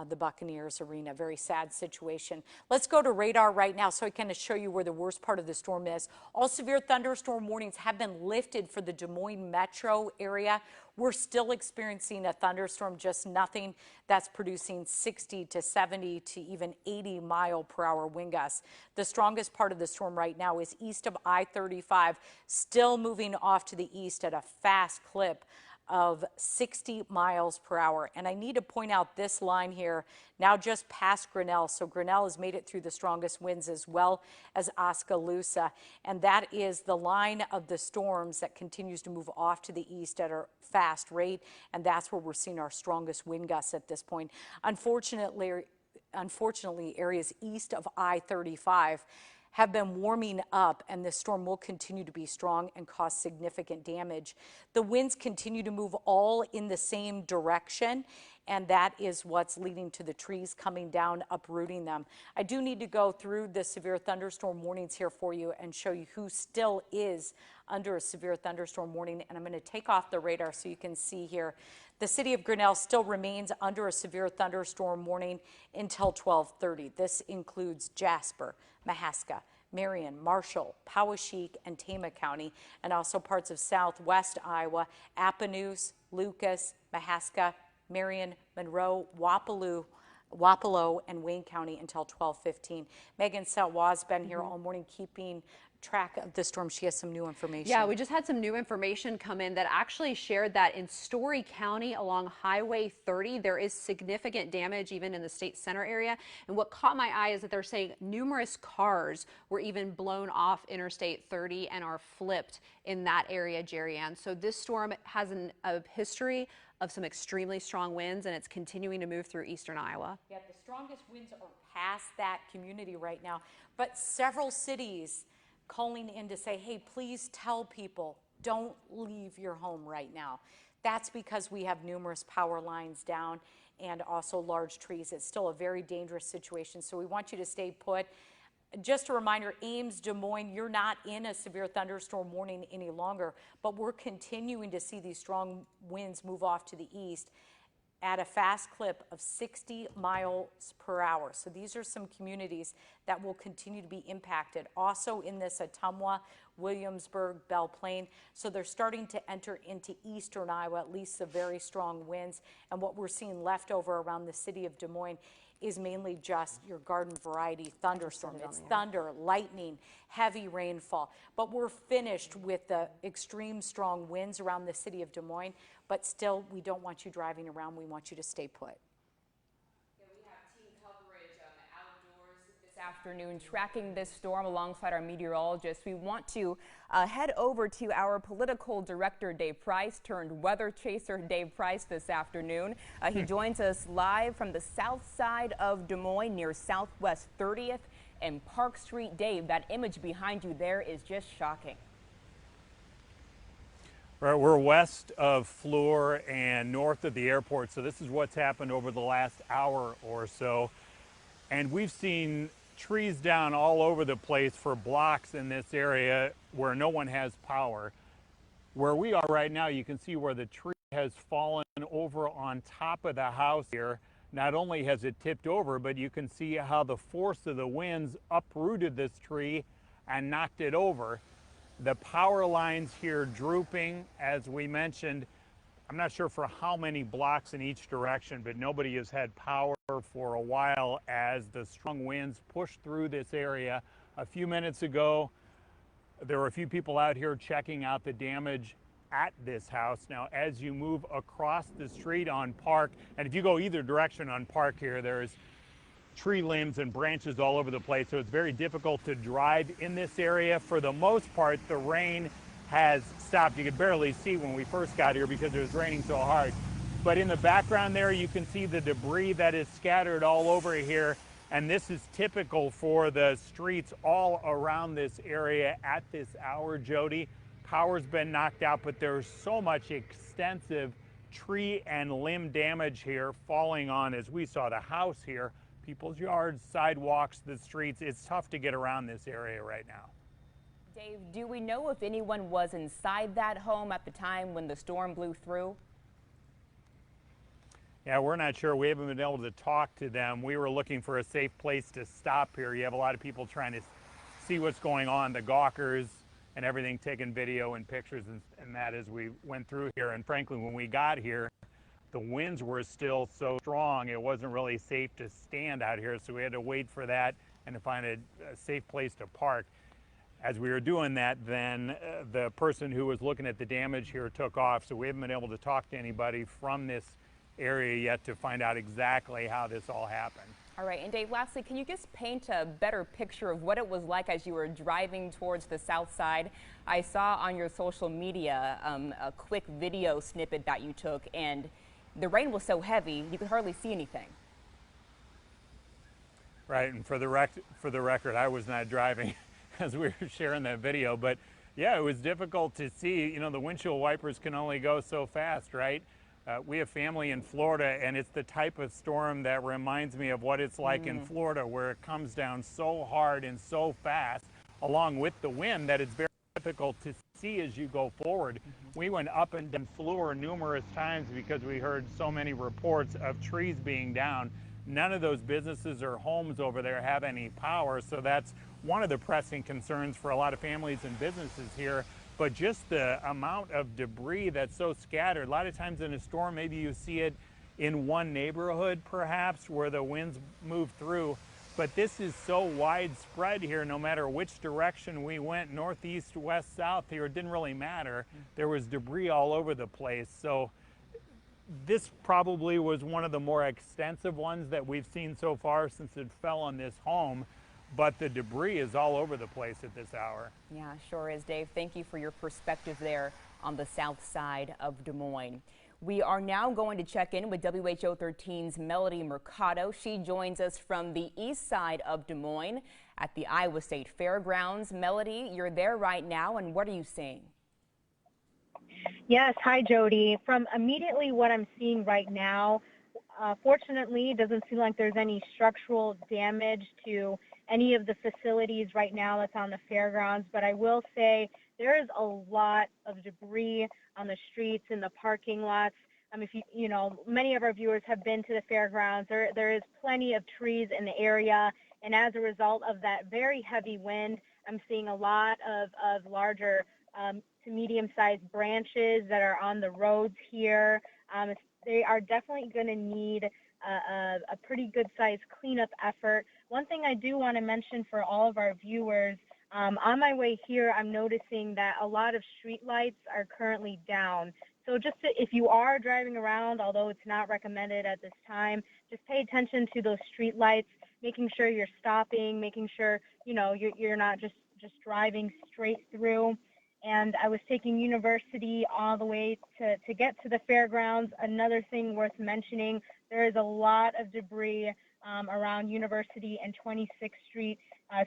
the Buccaneers Arena. Very sad situation. Let's go to radar right now so I can show you where the worst part of the storm is. All severe thunderstorm warnings have been lifted for the Des Moines metro area. We're still experiencing a thunderstorm, just nothing that's producing 60 to 70 to even 80 mile per hour wind gusts. The strongest part of the storm right now is east of I-35, still moving off to the east at a fast clip. of 60 miles per hour. And I need to point out this line here, now just past Grinnell. So Grinnell has made it through the strongest winds as well as Oskaloosa. And that is the line of the storms that continues to move off to the east at a fast rate. And that's where we're seeing our strongest wind gusts at this point. Unfortunately, areas east of I-35 have been warming up, and this storm will continue to be strong and cause significant damage. The winds continue to move all in the same direction, and that is what's leading to the trees coming down, uprooting them. I do need to go through the severe thunderstorm warnings here for you and show you who still is under a severe thunderstorm warning, and I'm going to take off the radar so you can see here. The city of Grinnell still remains under a severe thunderstorm warning until 12:30. This includes Jasper, Mahaska, Marion, Marshall, Poweshiek, and Tama County, and also parts of southwest Iowa, Appanoose, Lucas, Mahaska, Marion, Monroe, Wapello, and Wayne County until 12:15. Megan Salwa's been here all morning keeping track of the storm. She has some new information. Yeah, we just had some new information come in that actually shared that in Story County along Highway 30, there is significant damage even in the state center area. And what caught my eye is that they're saying numerous cars were even blown off Interstate 30 and are flipped in that area, Jerry Ann. So this storm has a history of some extremely strong winds, and it's continuing to move through eastern Iowa. Yeah, the strongest winds are past that community right now, but several cities calling in to say, hey, please tell people, don't leave your home right now. That's because we have numerous power lines down and also large trees. It's still a very dangerous situation, so we want you to stay put. Just a reminder, Ames, Des Moines, you're not in a severe thunderstorm warning any longer, but we're continuing to see these strong winds move off to the east at a fast clip of 60 miles per hour. So these are some communities that will continue to be impacted. Also in this Ottumwa, Williamsburg, Belle Plaine. So they're starting to enter into eastern Iowa, at least the very strong winds. And what we're seeing left over around the city of Des Moines is mainly just your garden variety thunderstorm. It's thunder, lightning, heavy rainfall. But we're finished with the extreme strong winds around the city of Des Moines. But still, we don't want you driving around. We want you to stay put. Yeah, we have team coverage outdoors this afternoon tracking this storm alongside our meteorologists. We want to head over to our political director, Dave Price, turned weather chaser, Dave Price, this afternoon. He joins us live from the south side of Des Moines near Southwest 30th and Park Street. Dave, that image behind you there is just shocking. Right, we're west of Fleur and north of the airport, so this is what's happened over the last hour or so. And we've seen trees down all over the place for blocks in this area where no one has power. Where we are right now, you can see where the tree has fallen over on top of the house here. Not only has it tipped over, but you can see how the force of the winds uprooted this tree and knocked it over. The power lines here drooping, as we mentioned. I'm not sure for how many blocks in each direction, but nobody has had power for a while as the strong winds push through this area. A few minutes ago, there were a few people out here checking out the damage at this house. Now, as you move across the street on Park, and if you go either direction on Park here, there's tree limbs and branches all over the place, so it's very difficult to drive in this area. For the most part, the rain has stopped. You could barely see when we first got here because it was raining so hard. But in the background there, you can see the debris that is scattered all over here, and this is typical for the streets all around this area at this hour, Jody. Power's been knocked out, but there's so much extensive tree and limb damage here falling on, as we saw, the house here, people's yards, sidewalks, the streets. It's tough to get around this area right now. Dave, do we know if anyone was inside that home at the time when the storm blew through? Yeah, we're not sure. We haven't been able to talk to them. We were looking for a safe place to stop here. You have a lot of people trying to see what's going on, the gawkers and everything, taking video and pictures and that as we went through here. And frankly, when we got here, the winds were still so strong, it wasn't really safe to stand out here, so we had to wait for that and to find a safe place to park. as we were doing that, then the person who was looking at the damage here took off. So we haven't been able to talk to anybody from this area yet to find out exactly how this all happened. All right, and Dave, lastly, can you just paint a better picture of what it was like as you were driving towards the south side? I saw on your social media a quick video snippet that you took, and the rain was so heavy you could hardly see anything. Right, and for the record, I was not driving as we were sharing that video, but yeah, it was difficult to see. You know, the windshield wipers can only go so fast, right? We have family in Florida, and it's the type of storm that reminds me of what it's like in Florida, where it comes down so hard and so fast, along with the wind, that it's very difficult to see as you go forward. We went up and down the floor numerous times because we heard so many reports of trees being down. None of those businesses or homes over there have any power, so that's one of the pressing concerns for a lot of families and businesses here. But just the amount of debris that's so scattered. A lot of times in a storm, maybe you see it in one neighborhood perhaps where the winds move through, but this is so widespread here. No matter which direction we went, northeast, west, south, here, it didn't really matter. There was debris all over the place. So this probably was one of the more extensive ones that we've seen so far since it fell on this home, but the debris is all over the place at this hour. Yeah, sure is, Dave. Thank you for your perspective there on the south side of Des Moines. We are now going to check in with WHO 13's Melody Mercado. She joins us from the east side of Des Moines at the Iowa State Fairgrounds. Melody, you're there right now, and what are you seeing? Yes, hi Jody. From immediately what I'm seeing right now, fortunately, it doesn't seem like there's any structural damage to any of the facilities right now that's on the fairgrounds, but I will say there is a lot of debris on the streets and the parking lots. If you know, many of our viewers have been to the fairgrounds. There is plenty of trees in the area, and as a result of that very heavy wind, I'm seeing a lot of larger to medium-sized branches that are on the roads here. They are definitely going to need a pretty good-sized cleanup effort. One thing I do want to mention for all of our viewers, on my way here, I'm noticing that a lot of street lights are currently down. So if you are driving around, although it's not recommended at this time, just pay attention to those street lights, making sure you're stopping, making sure you're not just driving straight through. And I was taking University all the way to get to the fairgrounds. Another thing worth mentioning, there is a lot of debris around University and 26th Street.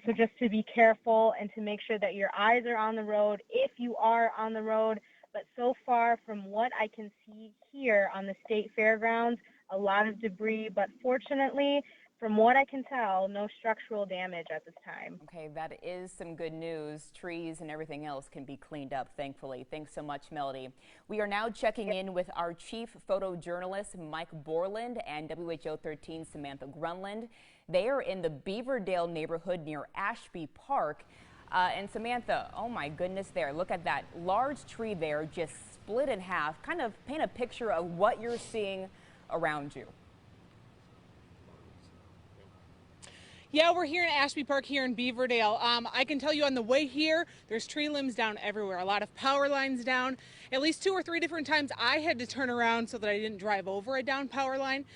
So just to be careful and to make sure that your eyes are on the road if you are on the road. But so far, from what I can see here on the state fairgrounds, a lot of debris. But fortunately, from what I can tell, no structural damage at this time. Okay, that is some good news. Trees and everything else can be cleaned up, thankfully. Thanks so much, Melody. We are now checking in with our chief photojournalist, Mike Borland, and WHO 13 Samantha Grunland. They are in the Beaverdale neighborhood near Ashby Park. And Samantha, oh my goodness there. Look at that large tree there just split in half. Kind of paint a picture of what you're seeing around you. Yeah, we're here in Ashby Park here in Beaverdale. I can tell you on the way here, there's tree limbs down everywhere, a lot of power lines down. At least 2 or 3 different times I had to turn around so that I didn't drive over a down power line.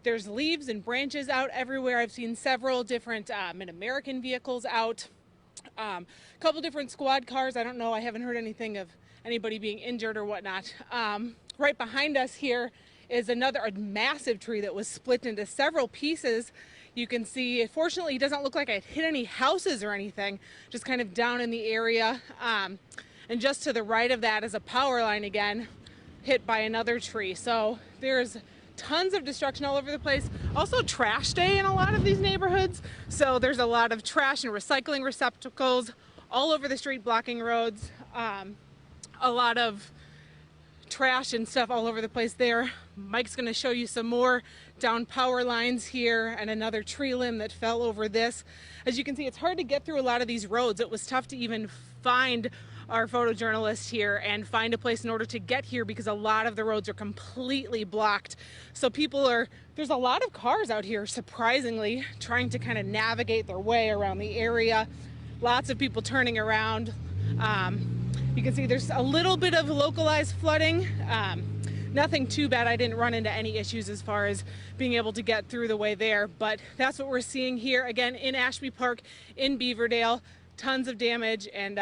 There's leaves and branches out everywhere. I've seen several different Mid-American vehicles out. A couple different squad cars. I don't know, I haven't heard anything of anybody being injured or whatnot. Right behind us here is a massive tree that was split into several pieces. You can see, fortunately, it doesn't look like it hit any houses or anything, just kind of down in the area. And just to the right of that is a power line again, hit by another tree. So there's tons of destruction all over the place. Also trash day in a lot of these neighborhoods. So there's a lot of trash and recycling receptacles all over the street blocking roads. A lot of trash and stuff all over the place there. Mike's going to show you some more down power lines here and another tree limb that fell over this. As you can see, it's hard to get through a lot of these roads. It was tough to even find our photojournalist here and find a place in order to get here because a lot of the roads are completely blocked. So there's a lot of cars out here, surprisingly, trying to kind of navigate their way around the area. lots of people turning around. You can see there's a little bit of localized flooding. Nothing too bad. I didn't run into any issues as far as being able to get through the way there, but that's what we're seeing here again in Ashby Park in Beaverdale. Tons of damage, and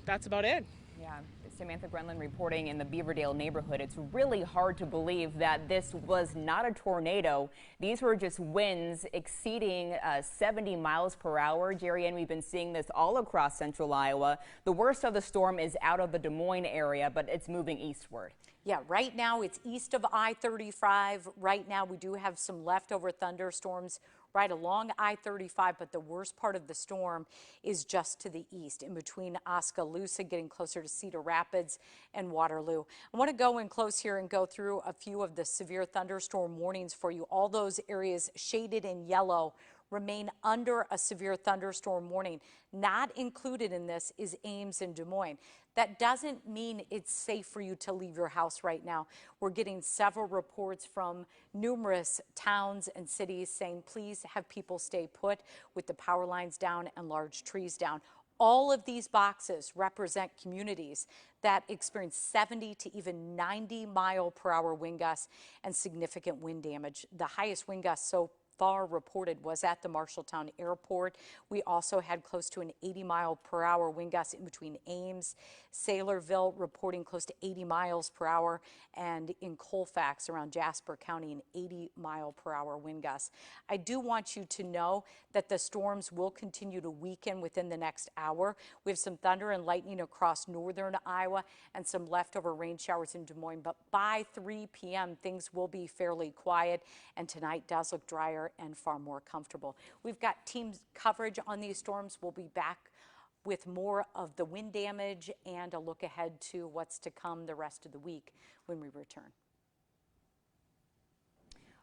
that's about it. Yeah, Samantha Grenlin reporting in the Beaverdale neighborhood. It's really hard to believe that this was not a tornado. These were just winds exceeding 70 miles per hour, Jerry, and we've been seeing this all across central Iowa. The worst of the storm is out of the Des Moines area, but it's moving eastward. Yeah, right now it's east of I-35. Right now we do have some leftover thunderstorms right along I-35, but the worst part of the storm is just to the east, in between Oskaloosa, getting closer to Cedar Rapids and Waterloo. I want to go in close here and go through a few of the severe thunderstorm warnings for you. All those areas shaded in yellow remain under a severe thunderstorm warning. Not included in this is Ames and Des Moines. That doesn't mean it's safe for you to leave your house right now. We're getting several reports from numerous towns and cities saying please have people stay put with the power lines down and large trees down. All of these boxes represent communities that experience 70 to even 90 mile per hour wind gusts and significant wind damage. The highest wind gusts so far reported was at the Marshalltown Airport. We also had close to an 80 mile per hour wind gust in between Ames, Saylorville reporting close to 80 miles per hour, and in Colfax around Jasper County an 80 mile per hour wind gust. I do want you to know that the storms will continue to weaken within the next hour. We have some thunder and lightning across northern Iowa and some leftover rain showers in Des Moines, but by 3 p.m. things will be fairly quiet, and tonight does look drier and far more comfortable. We've got team coverage on these storms. We'll be back with more of the wind damage and a look ahead to what's to come the rest of the week when we return.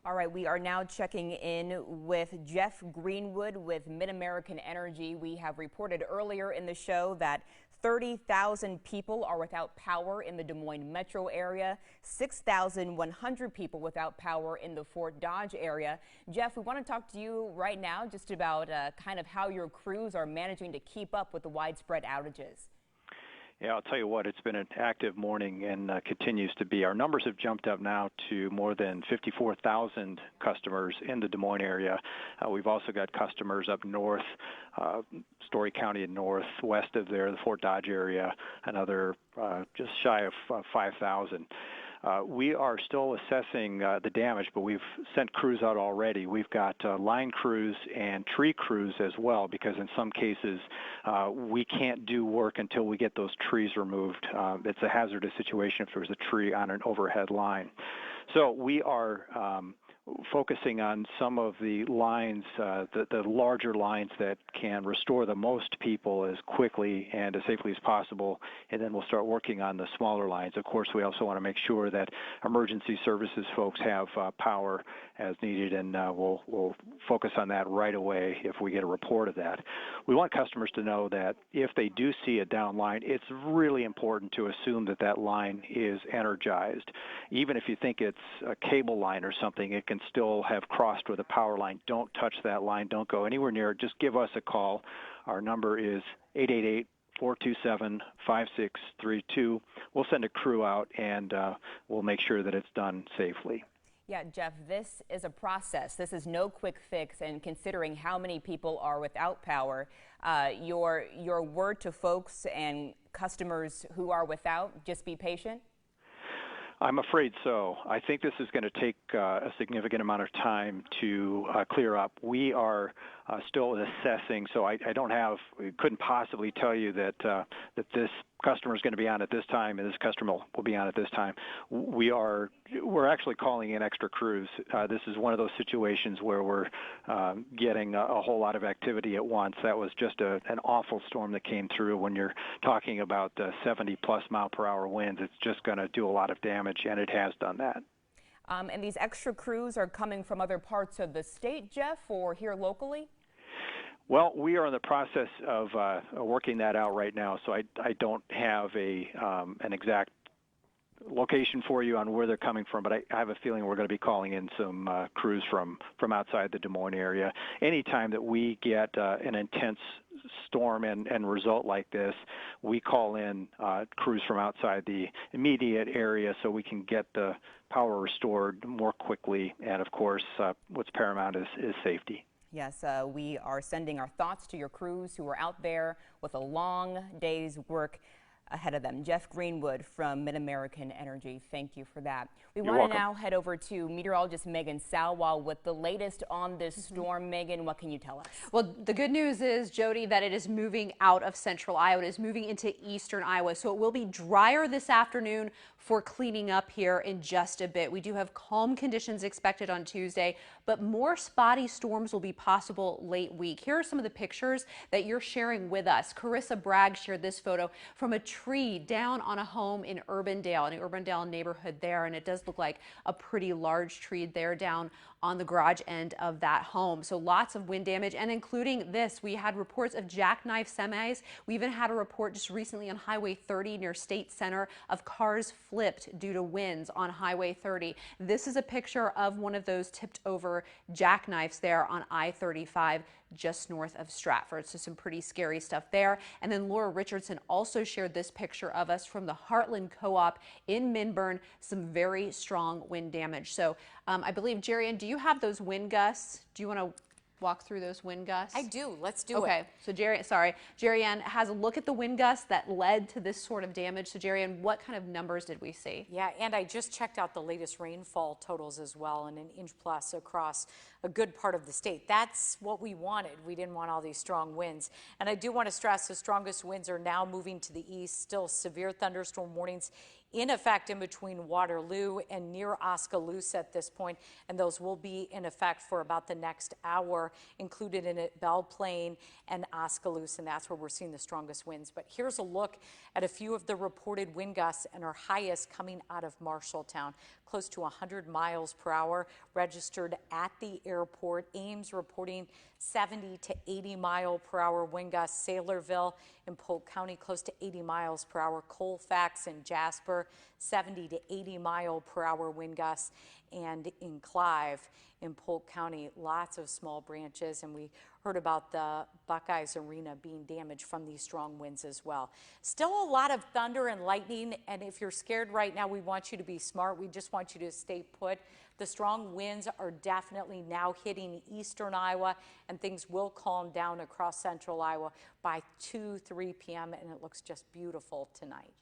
All right, we are now checking in with Jeff Greenwood with Mid-American Energy. We have reported earlier in the show that 30,000 people are without power in the Des Moines metro area, 6,100 people without power in the Fort Dodge area. Jeff, we want to talk to you right now just about kind of how your crews are managing to keep up with the widespread outages. Yeah, I'll tell you what, it's been an active morning and continues to be. Our numbers have jumped up now to more than 54,000 customers in the Des Moines area. We've also got customers up north, Story County and northwest of there, the Fort Dodge area, another just shy of 5,000. We are still assessing the damage, but we've sent crews out already. We've got line crews and tree crews as well, because in some cases we can't do work until we get those trees removed. It's a hazardous situation if there's a tree on an overhead line. So we are focusing on some of the lines, the larger lines that can restore the most people as quickly and as safely as possible, and then we'll start working on the smaller lines. Of course, we also want to make sure that emergency services folks have power as needed, and we'll focus on that right away if we get a report of that. We want customers to know that if they do see a down line, it's really important to assume that that line is energized. Even if you think it's a cable line or something, it can still have crossed with a power line. Don't touch that line. Don't go anywhere near it. Just give us a call. Our number is 888-427-5632. We'll send a crew out, and we'll make sure that it's done safely. Yeah, Jeff, this is a process. This is no quick fix, and considering how many people are without power, your word to folks and customers who are without, just be patient? I'm afraid so. I think this is going to take a significant amount of time to clear up. We are still assessing, so I couldn't possibly tell you that this customer is going to be on at this time and this customer will be on at this time. We're actually calling in extra crews. This is one of those situations where we're getting a whole lot of activity at once. That was just an awful storm that came through. When you're talking about 70-plus mile per hour winds, it's just going to do a lot of damage, and it has done that. And these extra crews are coming from other parts of the state, Jeff, or here locally? Well, we are in the process of working that out right now, so I don't have an exact location for you on where they're coming from, but I have a feeling we're going to be calling in some crews from outside the Des Moines area. Anytime that we get an intense storm and result like this, we call in crews from outside the immediate area so we can get the power restored more quickly. And of course, what's paramount is safety. Yes, we are sending our thoughts to your crews who are out there with a long day's work ahead of them. Jeff Greenwood from Mid-American Energy, thank you for that. We want to now head over to meteorologist Megan Salwa with the latest on this storm. Megan, what can you tell us? Well, the good news is, Jody, that it is moving out of central Iowa. It is moving into eastern Iowa, so it will be drier this afternoon for cleaning up here in just a bit. We do have calm conditions expected on Tuesday, but more spotty storms will be possible late week. Here are some of the pictures that you're sharing with us. Carissa Bragg shared this photo from a tree down on a home in Urbandale, in the Urbandale neighborhood there, and it does look like a pretty large tree there down on the garage end of that home. So lots of wind damage, and including this, we had reports of jackknife semis. We even had a report just recently on Highway 30 near State Center of cars flipped due to winds on Highway 30. This is a picture of one of those tipped over jackknives there on I-35 just north of Stratford. So some pretty scary stuff there. And then Laura Richardson also shared this picture of us from the Heartland Co-op in Minburn. Some very strong wind damage. So I believe, Jerry-Ann, do you have those wind gusts? Do you want to walk through those wind gusts? I do. Let's do it. Okay. So Jerry-Ann has a look at the wind gusts that led to this sort of damage. So Jerry-Ann, what kind of numbers did we see? Yeah, and I just checked out the latest rainfall totals as well, and an inch plus across a good part of the state. That's what we wanted. We didn't want all these strong winds. And I do want to stress the strongest winds are now moving to the east. Still severe thunderstorm warnings in effect in between Waterloo and near Oskaloosa at this point, and those will be in effect for about the next hour, included in it Belle Plaine and Oskaloosa, and that's where we're seeing the strongest winds. But here's a look at a few of the reported wind gusts, and our highest coming out of Marshalltown, close to 100 miles per hour registered at the airport. Ames reporting 70 to 80 mile per hour wind gusts. Saylorville in Polk County close to 80 miles per hour. Colfax and Jasper 70 to 80 mile per hour wind gusts. And in Clive in Polk County, lots of small branches, and we heard about the Buckeyes Arena being damaged from these strong winds as well. Still a lot of thunder and lightning, and if you're scared right now, we want you to be smart. We just want you to stay put. The strong winds are definitely now hitting eastern Iowa, and things will calm down across central Iowa by 3 p.m., and it looks just beautiful tonight.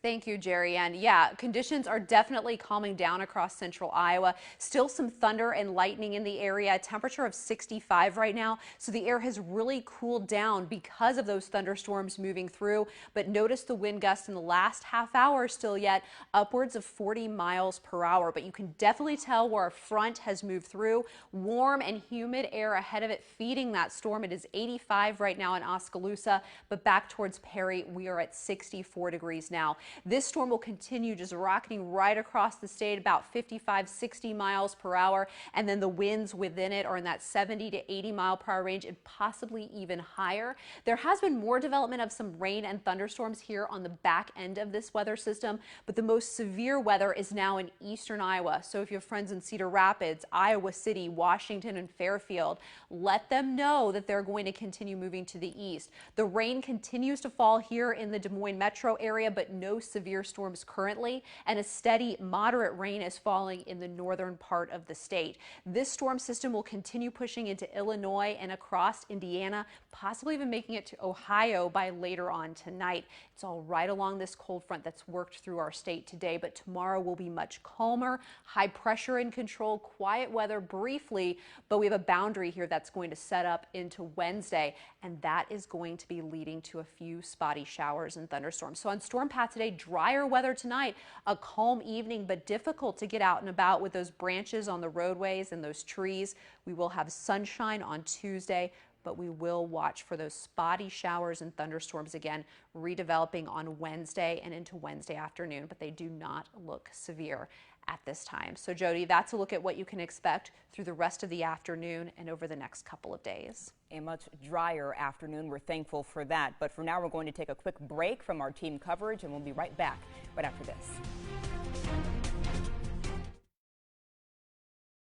Thank you, Jerry-Ann. Yeah, conditions are definitely calming down across central Iowa. Still some thunder and lightning in the area. Temperature of 65 right now. So the air has really cooled down because of those thunderstorms moving through. But notice the wind gusts in the last half hour still yet upwards of 40 miles per hour. But you can definitely tell where a front has moved through. Warm and humid air ahead of it feeding that storm. It is 85 right now in Oskaloosa, but back towards Perry, we are at 64 degrees now. This storm will continue just rocketing right across the state, about 55, 60 miles per hour. And then the winds within it are in that 70 to 80 mile per hour range and possibly even higher. There has been more development of some rain and thunderstorms here on the back end of this weather system, but the most severe weather is now in eastern Iowa. So if you have friends in Cedar Rapids, Iowa City, Washington, and Fairfield, let them know that they're going to continue moving to the east. The rain continues to fall here in the Des Moines metro area, but no severe storms currently, and a steady moderate rain is falling in the northern part of the state. This storm system will continue pushing into Illinois and across Indiana, possibly even making it to Ohio by later on tonight. It's all right along this cold front that's worked through our state today, but tomorrow will be much calmer, high pressure in control, quiet weather briefly, but we have a boundary here that's going to set up into Wednesday, and that is going to be leading to a few spotty showers and thunderstorms. So on Storm Path today, drier weather tonight, a calm evening, but difficult to get out and about with those branches on the roadways and those trees. We will have sunshine on Tuesday, but we will watch for those spotty showers and thunderstorms again, redeveloping on Wednesday and into Wednesday afternoon, but they do not look severe at this time. So Jody, that's a look at what you can expect through the rest of the afternoon and over the next couple of days. A much drier afternoon. We're thankful for that. But for now, we're going to take a quick break from our team coverage, and we'll be right back right after this.